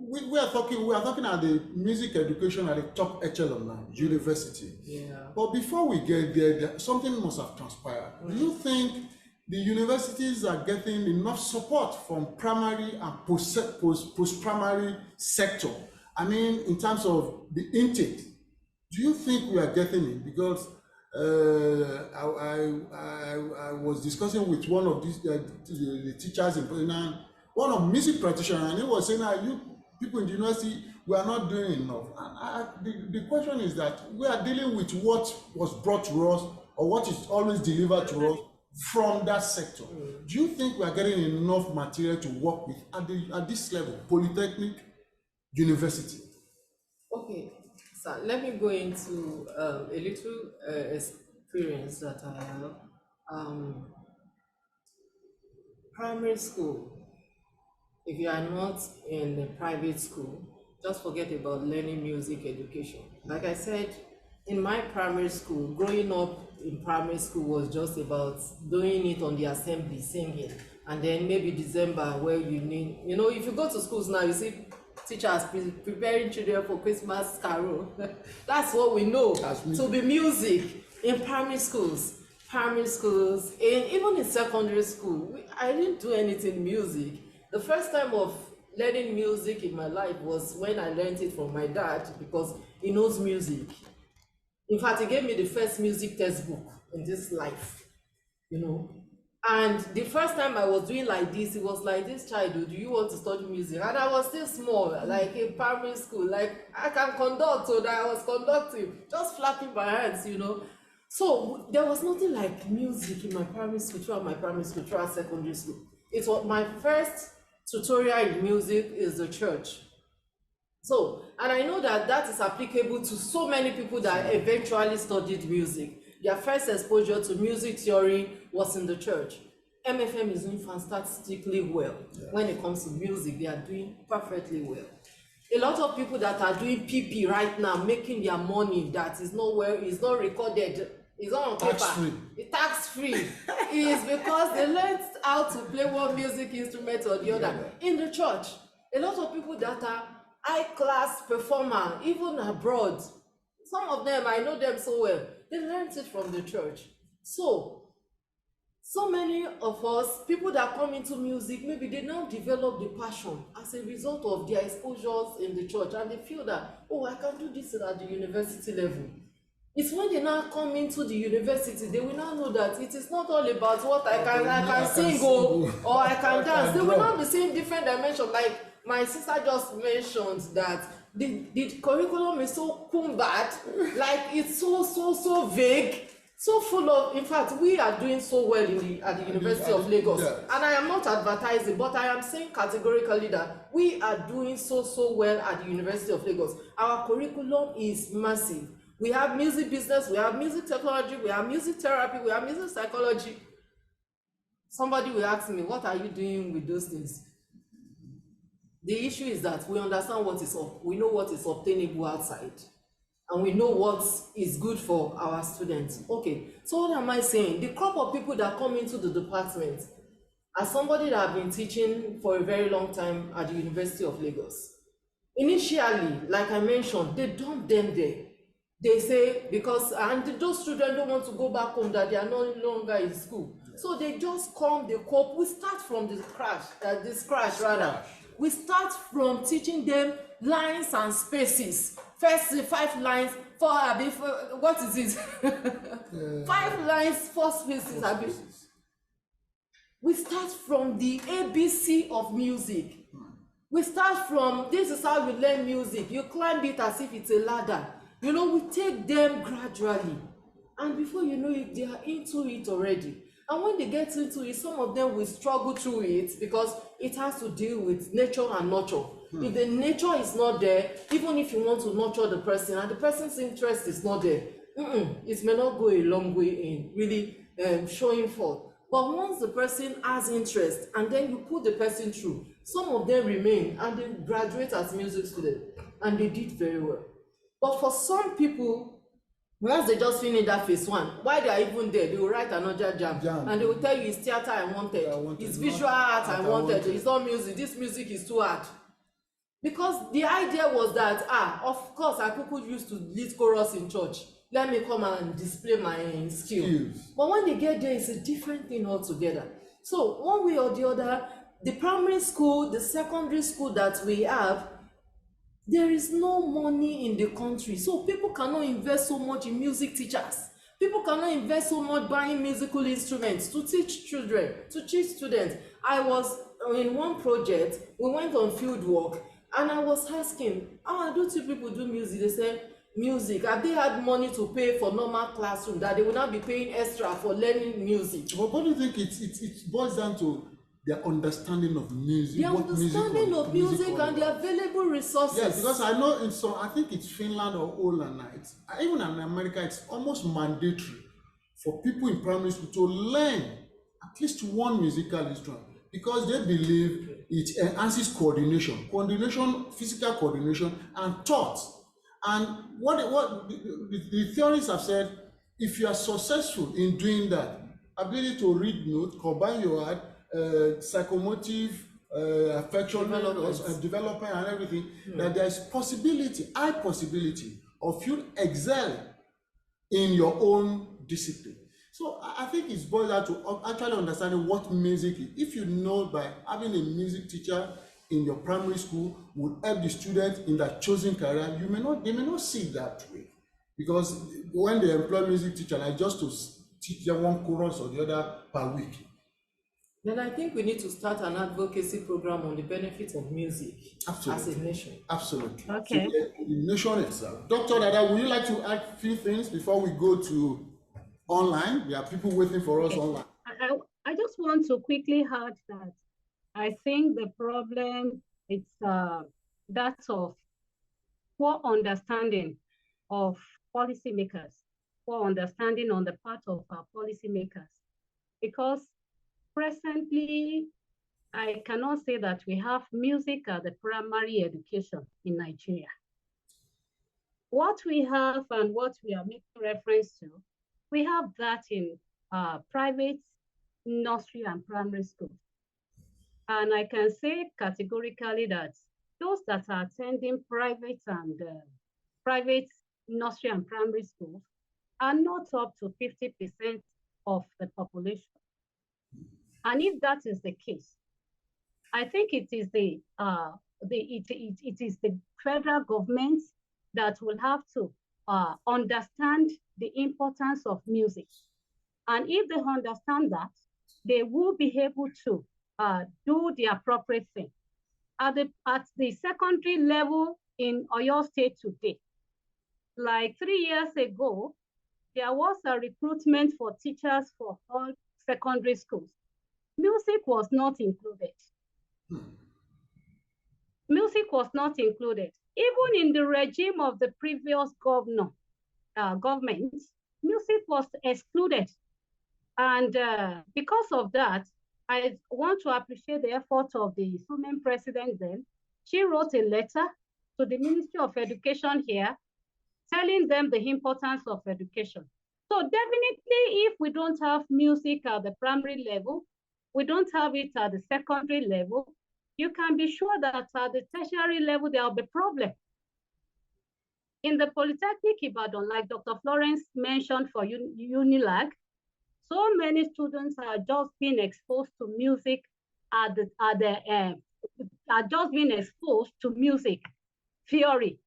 we are talking at the music education at the top echelon now, university. Yeah. But before we get there, something must have transpired. Do you think the universities are getting enough support from primary and post-primary sector? I mean, in terms of the intake, do you think we are getting it? Because I was discussing with one of these the teachers in one of music practitioners, and he was saying that you people in the university, we are not doing enough. And the question is that we are dealing with what was brought to us or what is always delivered to us from that sector. Do you think we are getting enough material to work with at this level, Polytechnic, university? Okay, so let me go into a little experience that I have. Primary school, if you are not in a private school, just forget about learning music education. Like I said, in my primary school, growing up in primary school was just about doing it on the assembly, singing, and then maybe December where you need, if you go to schools now, you see teachers preparing children for Christmas carol. That's what we know to be music in primary schools. And even in secondary school, I didn't do anything music. The first time of learning music in my life was when I learned it from my dad, because he knows music. In fact, he gave me the first music textbook in this life, And the first time I was doing like this, it was like, this child, do you want to study music? And I was still small, like in primary school, like I can conduct, so that I was conducting, just flapping my hands, So there was nothing like music in my primary school, throughout secondary school. It was my first tutorial in music is the church. So, and I know that is applicable to so many people that eventually studied music. Their first exposure to music theory was in the church. MFM is doing fantastically well. When it comes to music, they are doing perfectly well. A lot of people that are doing PP right now, making their money that is not recorded, is not on paper, it's tax-free, is because they learned how to play one music instrument or the other in the church. A lot of people that are high-class performer, even abroad, some of them, I know them so well, they learned it from the church. So many of us, people that come into music, maybe they now develop the passion as a result of their exposures in the church, and they feel that, oh, I can do this at the university level. It's when they now come into the university, they will now know that it is not all about what I can sing or I can dance. They will now be seeing different dimensions. Like my sister just mentioned that the curriculum is so bad, like it's so vague, so full of, in fact, we are doing so well at the University of Lagos. Yes. And I am not advertising, but I am saying categorically that we are doing so well at the University of Lagos. Our curriculum is massive. We have music business, we have music technology, we have music therapy, we have music psychology. Somebody will ask me, what are you doing with those things? The issue is that we understand what is up. We know what is obtainable outside. And we know what is good for our students. Okay, so what am I saying? The crop of people that come into the department, as somebody that have been teaching for a very long time at the University of Lagos, initially, like I mentioned, they dump them there. They say, because, and those students don't want to go back home, that they are no longer in school. So they just come, they cope. We start from the scratch. We start from teaching them lines and spaces. First 5 lines, what is it? 5 lines, 4 spaces. We start from the ABC of music. We start from, this is how we learn music. You climb it as if it's a ladder. You know, we take them gradually. And before you know it, they are into it already. And when they get into it, some of them will struggle through it because it has to deal with nature and nurture. If the nature is not there, even if you want to nurture the person and the person's interest is not there, it may not go a long way in really showing forth. But once the person has interest and then you put the person through, some of them remain and they graduate as music students and they did very well. But for some people, once they just finish that phase 1, while they are even there, they will write another jam. And they will tell you it's theater I wanted, it's visual art I wanted, it's not music, this music is too hard. Because the idea was that, of course, I could used to lead chorus in church. Let me come and display my skills. But when they get there, it's a different thing altogether. So one way or the other, the primary school, the secondary school that we have, there is no money in the country. So people cannot invest so much in music teachers. People cannot invest so much buying musical instruments to teach children, to teach students. I was in one project, we went on field work, and I was asking, don't you people do music? They said, music. Have they had money to pay for normal classroom that they will not be paying extra for learning music? But what do you think it boils down to? Their understanding of music. The understanding of music and the available resources. Yes, because I know I think it's Finland or Holland, even in America, it's almost mandatory for people in primary school to learn at least one musical instrument because they believe it enhances coordination, physical coordination, and thought. And what the theorists have said, if you are successful in doing that, ability to read notes, combine your heart, psychomotive affection development and everything, that there is high possibility of you excel in your own discipline. So I think it's boiled down to actually understanding what music is. If you know by having a music teacher in your primary school will help the student in their chosen career, they may not see it that way. Because when they employ music teacher, like just to teach them one chorus or the other per week. Then I think we need to start an advocacy program on the benefits of music. Absolutely. As a nation. Absolutely. Okay. So the nation itself. Dr. Dada, would you like to add a few things before we go to online? There are people waiting for us online. I just want to quickly add that I think the problem is that of poor understanding of policymakers, poor understanding on the part of our policymakers, because presently, I cannot say that we have music as the primary education in Nigeria. What we have and what we are making reference to, we have that in private nursery and primary schools. And I can say categorically that those that are attending private and private nursery and primary schools are not up to 50% of the population. And if that is the case, I think it is it is the federal government that will have to understand the importance of music. And if they understand that, they will be able to do the appropriate thing. At the secondary level in Oyo State today, like 3 years ago, there was a recruitment for teachers for all secondary schools. Music was not included. Music was not included. Even in the regime of the previous government, music was excluded. And because of that, I want to appreciate the effort of the women president then. She wrote a letter to the Ministry of Education here, telling them the importance of education. So definitely, if we don't have music at the primary level, we don't have it at the secondary level, you can be sure that at the tertiary level, there will be problem. In the Polytechnic Ibadan, like Dr. Florence mentioned for Unilag, so many students are just being exposed to music are just being exposed to music theory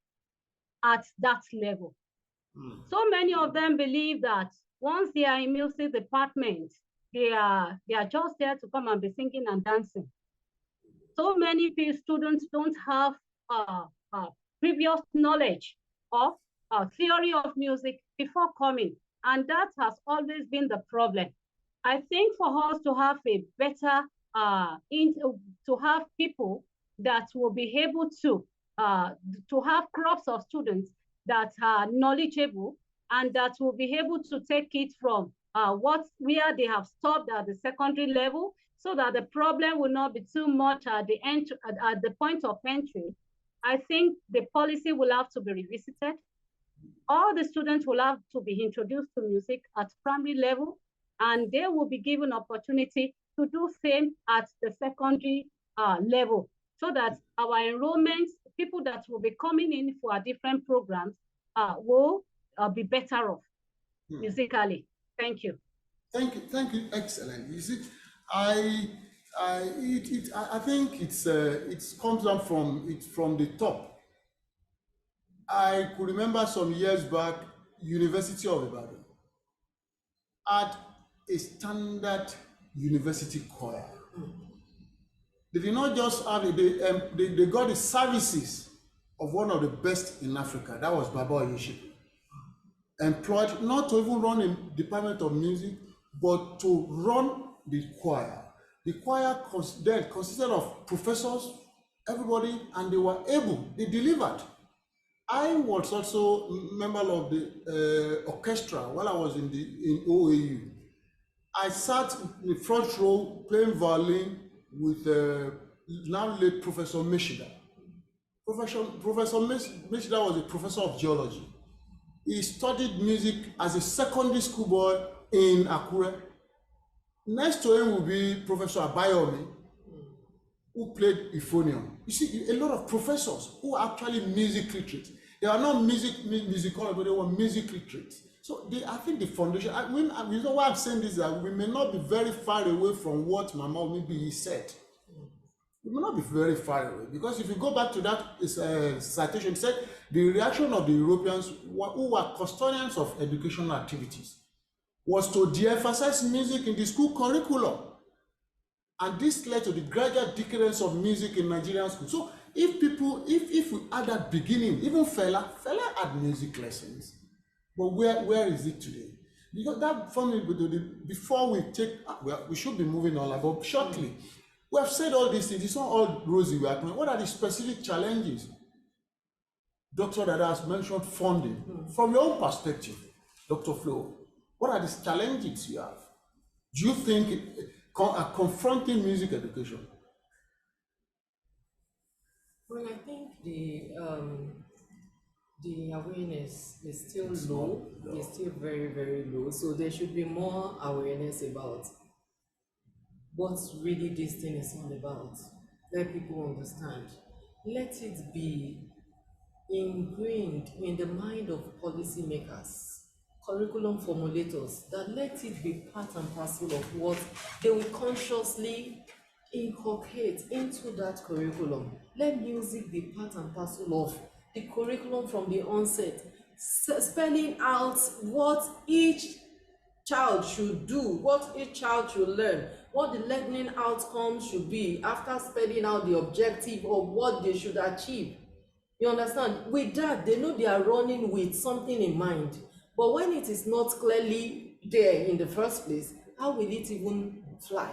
at that level. So many of them believe that once they are in music department, they are just there to come and be singing and dancing. So many students don't have previous knowledge of theory of music before coming. And that has always been the problem. I think for us to have a better, to have people that will be able to have crops of students that are knowledgeable and that will be able to take it from where they have stopped at the secondary level, so that the problem will not be too much at the point of entry. I think the policy will have to be revisited. All the students will have to be introduced to music at primary level, and they will be given opportunity to do same at the secondary level, so that our enrollments, people that will be coming in for our different programs will be better off musically. Thank you. Thank you, excellent. You see, I think it comes down from the top. I could remember some years back, University of Ibadan had a standard university choir. They did not just have it, they got the services of one of the best in Africa. That was Bayo, employed not to even run a department of music, but to run the choir. The choir then consisted of professors, everybody, and they delivered. I was also a member of the orchestra while I was in OAU. I sat in the front row playing violin with now late Professor Mishida. Professor Mishida was a professor of geology. He studied music as a secondary school boy in Akure. Next to him will be Professor Bayo, who played euphonium. You see, a lot of professors who are actually music literate. They are not musical, but they were music literate. So I think the foundation, you know why I'm saying this, that we may not be very far away from what Mama maybe said. We may not be very far away, because if you go back to that citation, it said the reaction of the Europeans who were custodians of educational activities was to de-emphasize music in the school curriculum. And this led to the gradual decadence of music in Nigerian schools. So if we add that beginning, even Fela had music lessons, but where is it today? Because that family, before we take, we should be moving on, but shortly, we have said all these things. It's not all rosy. What are the specific challenges? Dr. Dada has mentioned funding. From your own perspective, Dr. Flo, what are the challenges you have? Do you think confronting music education? Well, I think the awareness is still low. It's still very, very low. So there should be more awareness about what really this thing is all about. Let people understand. Let it be ingrained in the mind of policymakers, curriculum formulators, that let it be part and parcel of what they will consciously inculcate into that curriculum. Let music be part and parcel of the curriculum from the onset, spelling out what each child should do, what each child should learn, what the learning outcomes should be after spelling out the objective of what they should achieve. You understand? With that, they know they are running with something in mind. But when it is not clearly there in the first place, how will it even fly?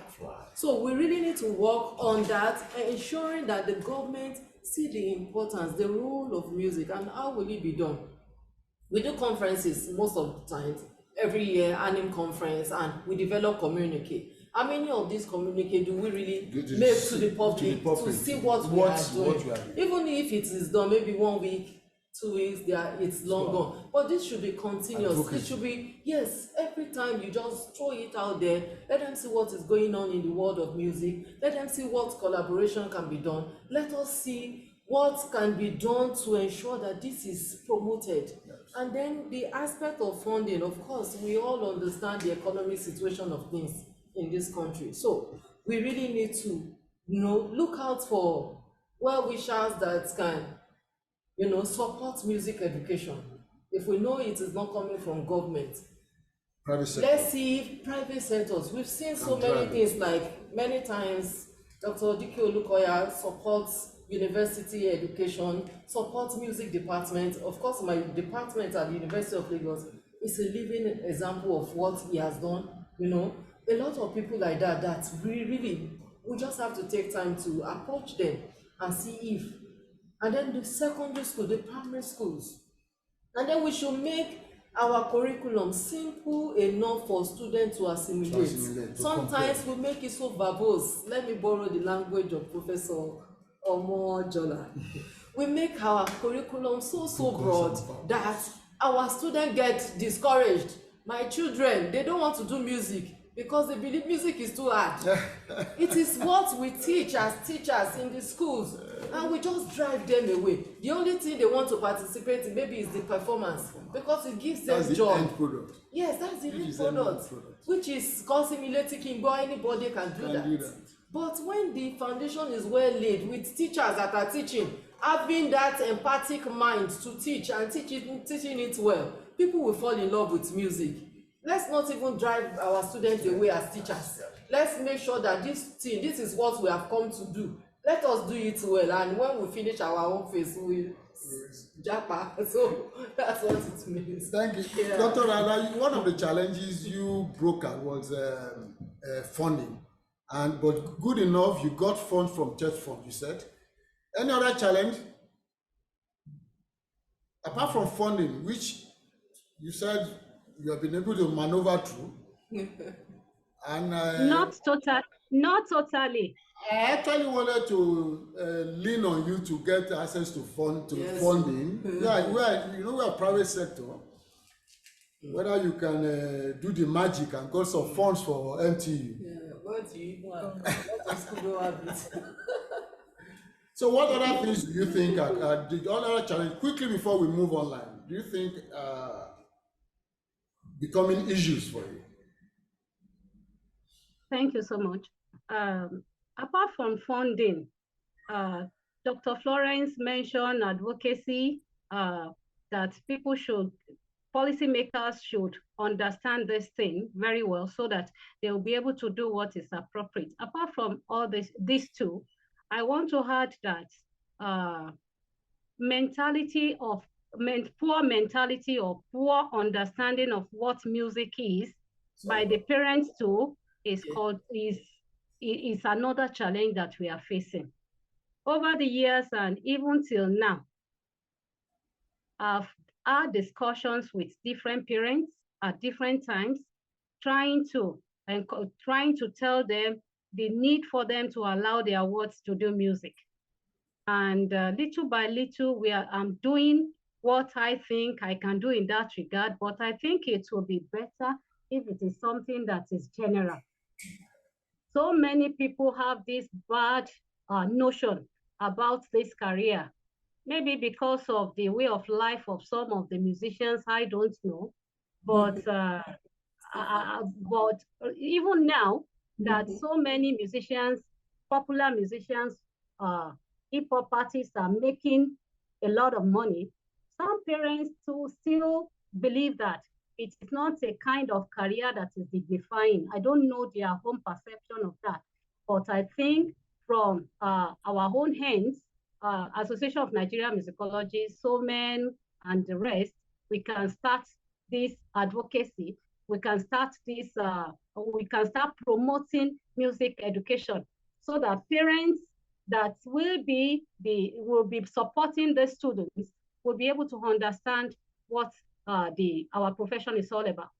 So we really need to work on that, ensuring that the government see the importance, the role of music, and how will it be done. We do conferences most of the time, every year, annual conference, and we develop communique. How many of these communique do we really make to the public to see what we are doing? Even if it is done maybe 1 week, 2 weeks, it's long gone. But this should be continuous. Advocacy. It should be, yes, every time you just throw it out there, let them see what is going on in the world of music, let them see what collaboration can be done, let us see what can be done to ensure that this is promoted. Yes. And then the aspect of funding, of course, we all understand the economic situation of things in this country. So we really need to, look out for well-wishers that can, support music education. If we know it is not coming from government, let's see if private sectors. We've seen so many things, like many times Dr. Dike Olukoya supports university education, supports music department. Of course, my department at the University of Lagos is a living example of what he has done. A lot of people like that we just have to take time to approach them and see if. And then the secondary school, the primary schools, and then we should make our curriculum simple enough for students to assimilate. Sometimes we make it so verbose. Let me borrow the language of Professor Omolabake. We make our curriculum so broad that our students get discouraged. My children, they don't want to do music because they believe music is too hard. It is what we teach as teachers in the schools, and we just drive them away. The only thing they want to participate in maybe is the performance, because it gives them joy. That's the end product. Yes, that's the end product, which is simulating, but anybody can do that. But when the foundation is well laid with teachers that are teaching, having that empathic mind to teach and teaching it well, people will fall in love with music. Let's not even drive our students away as teachers. Let's make sure that this is what we have come to do. Let us do it well, and when we finish our own phase, we japa. So that's what it means. Thank you. Yeah. Dr. Dada, one of the challenges you broke out was funding. But good enough, you got funds from church fund, you said. Any other challenge? Apart from funding, which you said you have been able to maneuver through. And not totally. I actually wanted to lean on you to get access to funding. We are private sector. Whether you can do the magic and get some funds for MTU. Yeah, what do you want? What is school habit? So what other things do you think are the other challenge? Quickly before we move online, do you think becoming issues for you? Thank you so much. Apart from funding, Dr. Florence mentioned advocacy, that policymakers should understand this thing very well so that they will be able to do what is appropriate. Apart from all these two, I want to add that poor mentality or poor understanding of what music is by the parents too is another challenge that we are facing. Over the years and even till now, I've had discussions with different parents at different times, trying to tell them the need for them to allow their wards to do music. And little by little, I'm doing what I think I can do in that regard, but I think it will be better if it is something that is general. so many people have this bad notion about this career. Maybe because of the way of life of some of the musicians, I don't know. But but even now that so many musicians, popular musicians, hip hop artists are making a lot of money, some parents too still believe that it is not a kind of career that is dignifying. I don't know their own perception of that, but I think from our own hands, Association of Nigerian Musicologists, SOMEN, and the rest, we can start this advocacy. We can start this. We can start promoting music education so that parents that will be supporting the students will be able to understand what our profession is all about.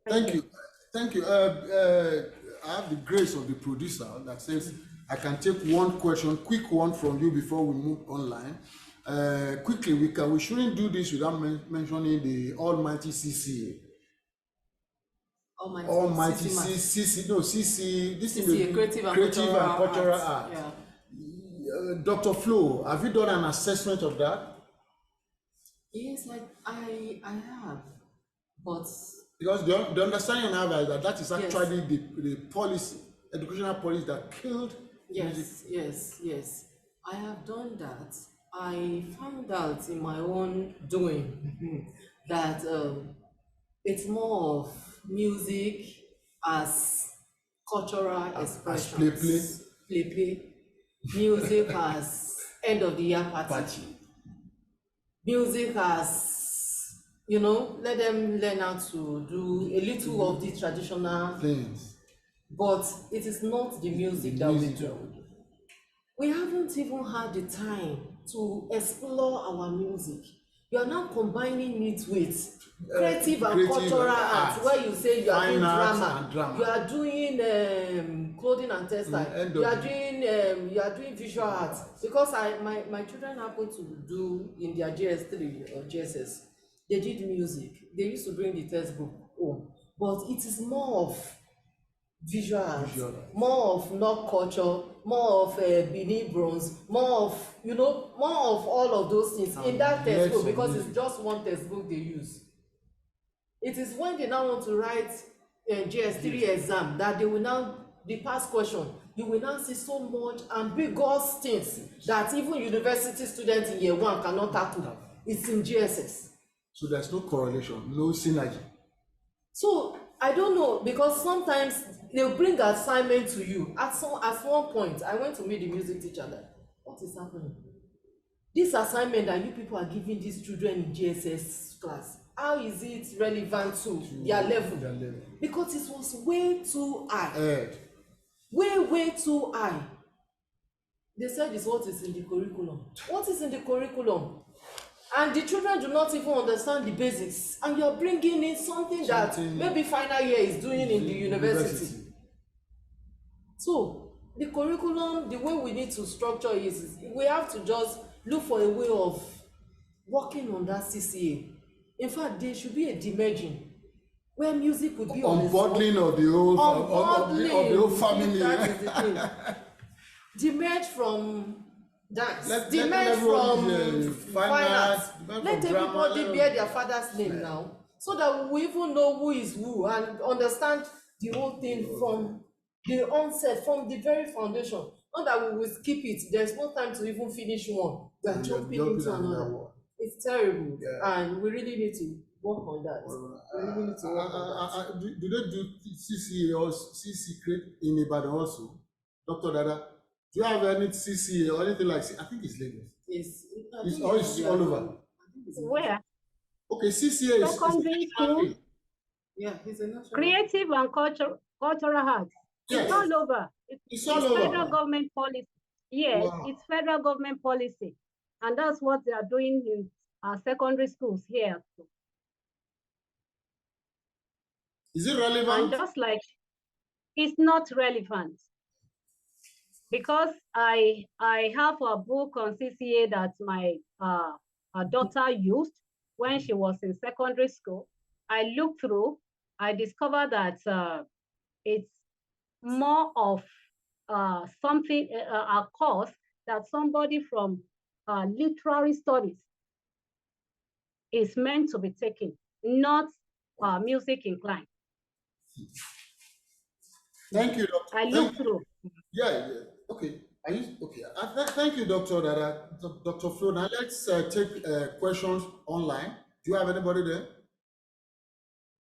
Thank you. Thank you. I have the grace of the producer that says I can take one question, quick one from you before we move online. Quickly, we shouldn't do this without mentioning the almighty CCA. Almighty CC, no CC. This is the creative and cultural art. Yeah. Dr. Flo, have you done an assessment of that? Yes, I have, but because the understanding I have is that is actually the policy, educational policy that killed music. Yes. I have done that. I found out in my own doing that it's more of music as cultural expression. Play. Music as end of the year party. Music as, let them learn how to do a little of the traditional things. But it is not the music that we do. We haven't even had the time to explore our music. You are now combining it with creative and cultural art, where you say you are doing drama, you are doing clothing and textile, you are doing visual art. Because my children happen to do in their GS3 or GSS, they did music. They used to bring the textbook home, but it is more of visual art, more of knock culture, more of Benin bronze, more of all of those things in that textbook, because it's just one textbook they use. It is when they now want to write a GS3 exam that they will now, the past question, you will now see so much ambiguous things that even university students in year 1 cannot tackle. It's in GSS. So there's no correlation, no synergy. So I don't know, because sometimes they'll bring assignment to you. At one point, I went to meet the music teacher. Like, what is happening? This assignment that you people are giving these children in GSS class, how is it relevant to their level? Because it was way too high. Way too high. They said it's what is in the curriculum. What is in the curriculum? And the children do not even understand the basics, and you're bringing in something that maybe final year is doing in the university. So the curriculum, the way we need to structure is we have to just look for a way of working on that CCA. In fact, there should be a demerging where music would be unbundling of the whole family. That is the thing. Demerge from dance, demerge from fine arts. Let everybody bear their father's name now, so that we even know who is who and understand the whole thing from the onset, from the very foundation. Not that we will skip it. There's no time to even finish one. We are jumping into another one. It's terrible, and we really need to work on that. We really need to work on that. Do they do CCA or CC create in Ibadan also, Dr. Dada? Do you have any CCA or anything like that? I think it's Lagos. It's all over. Where? Okay, CCA is secondary school. Yeah, it's a national. Creative and cultural arts. Yes. It's all over. It's all over. Federal government policy. Yes, wow. It's federal government policy. And that's what they are doing in our secondary schools here. Is it relevant? And just like, it's not relevant. Because I have a book on CCA that my daughter used when she was in secondary school. I looked through, I discovered that more of something, a course that somebody from literary studies is meant to be taking, not music inclined. Thank you, Doctor. I look through. Yeah, yeah. Okay. Are you okay? Thank you, Dr. Dada. Dr. Flo. Now let's take questions online. Do you have anybody there?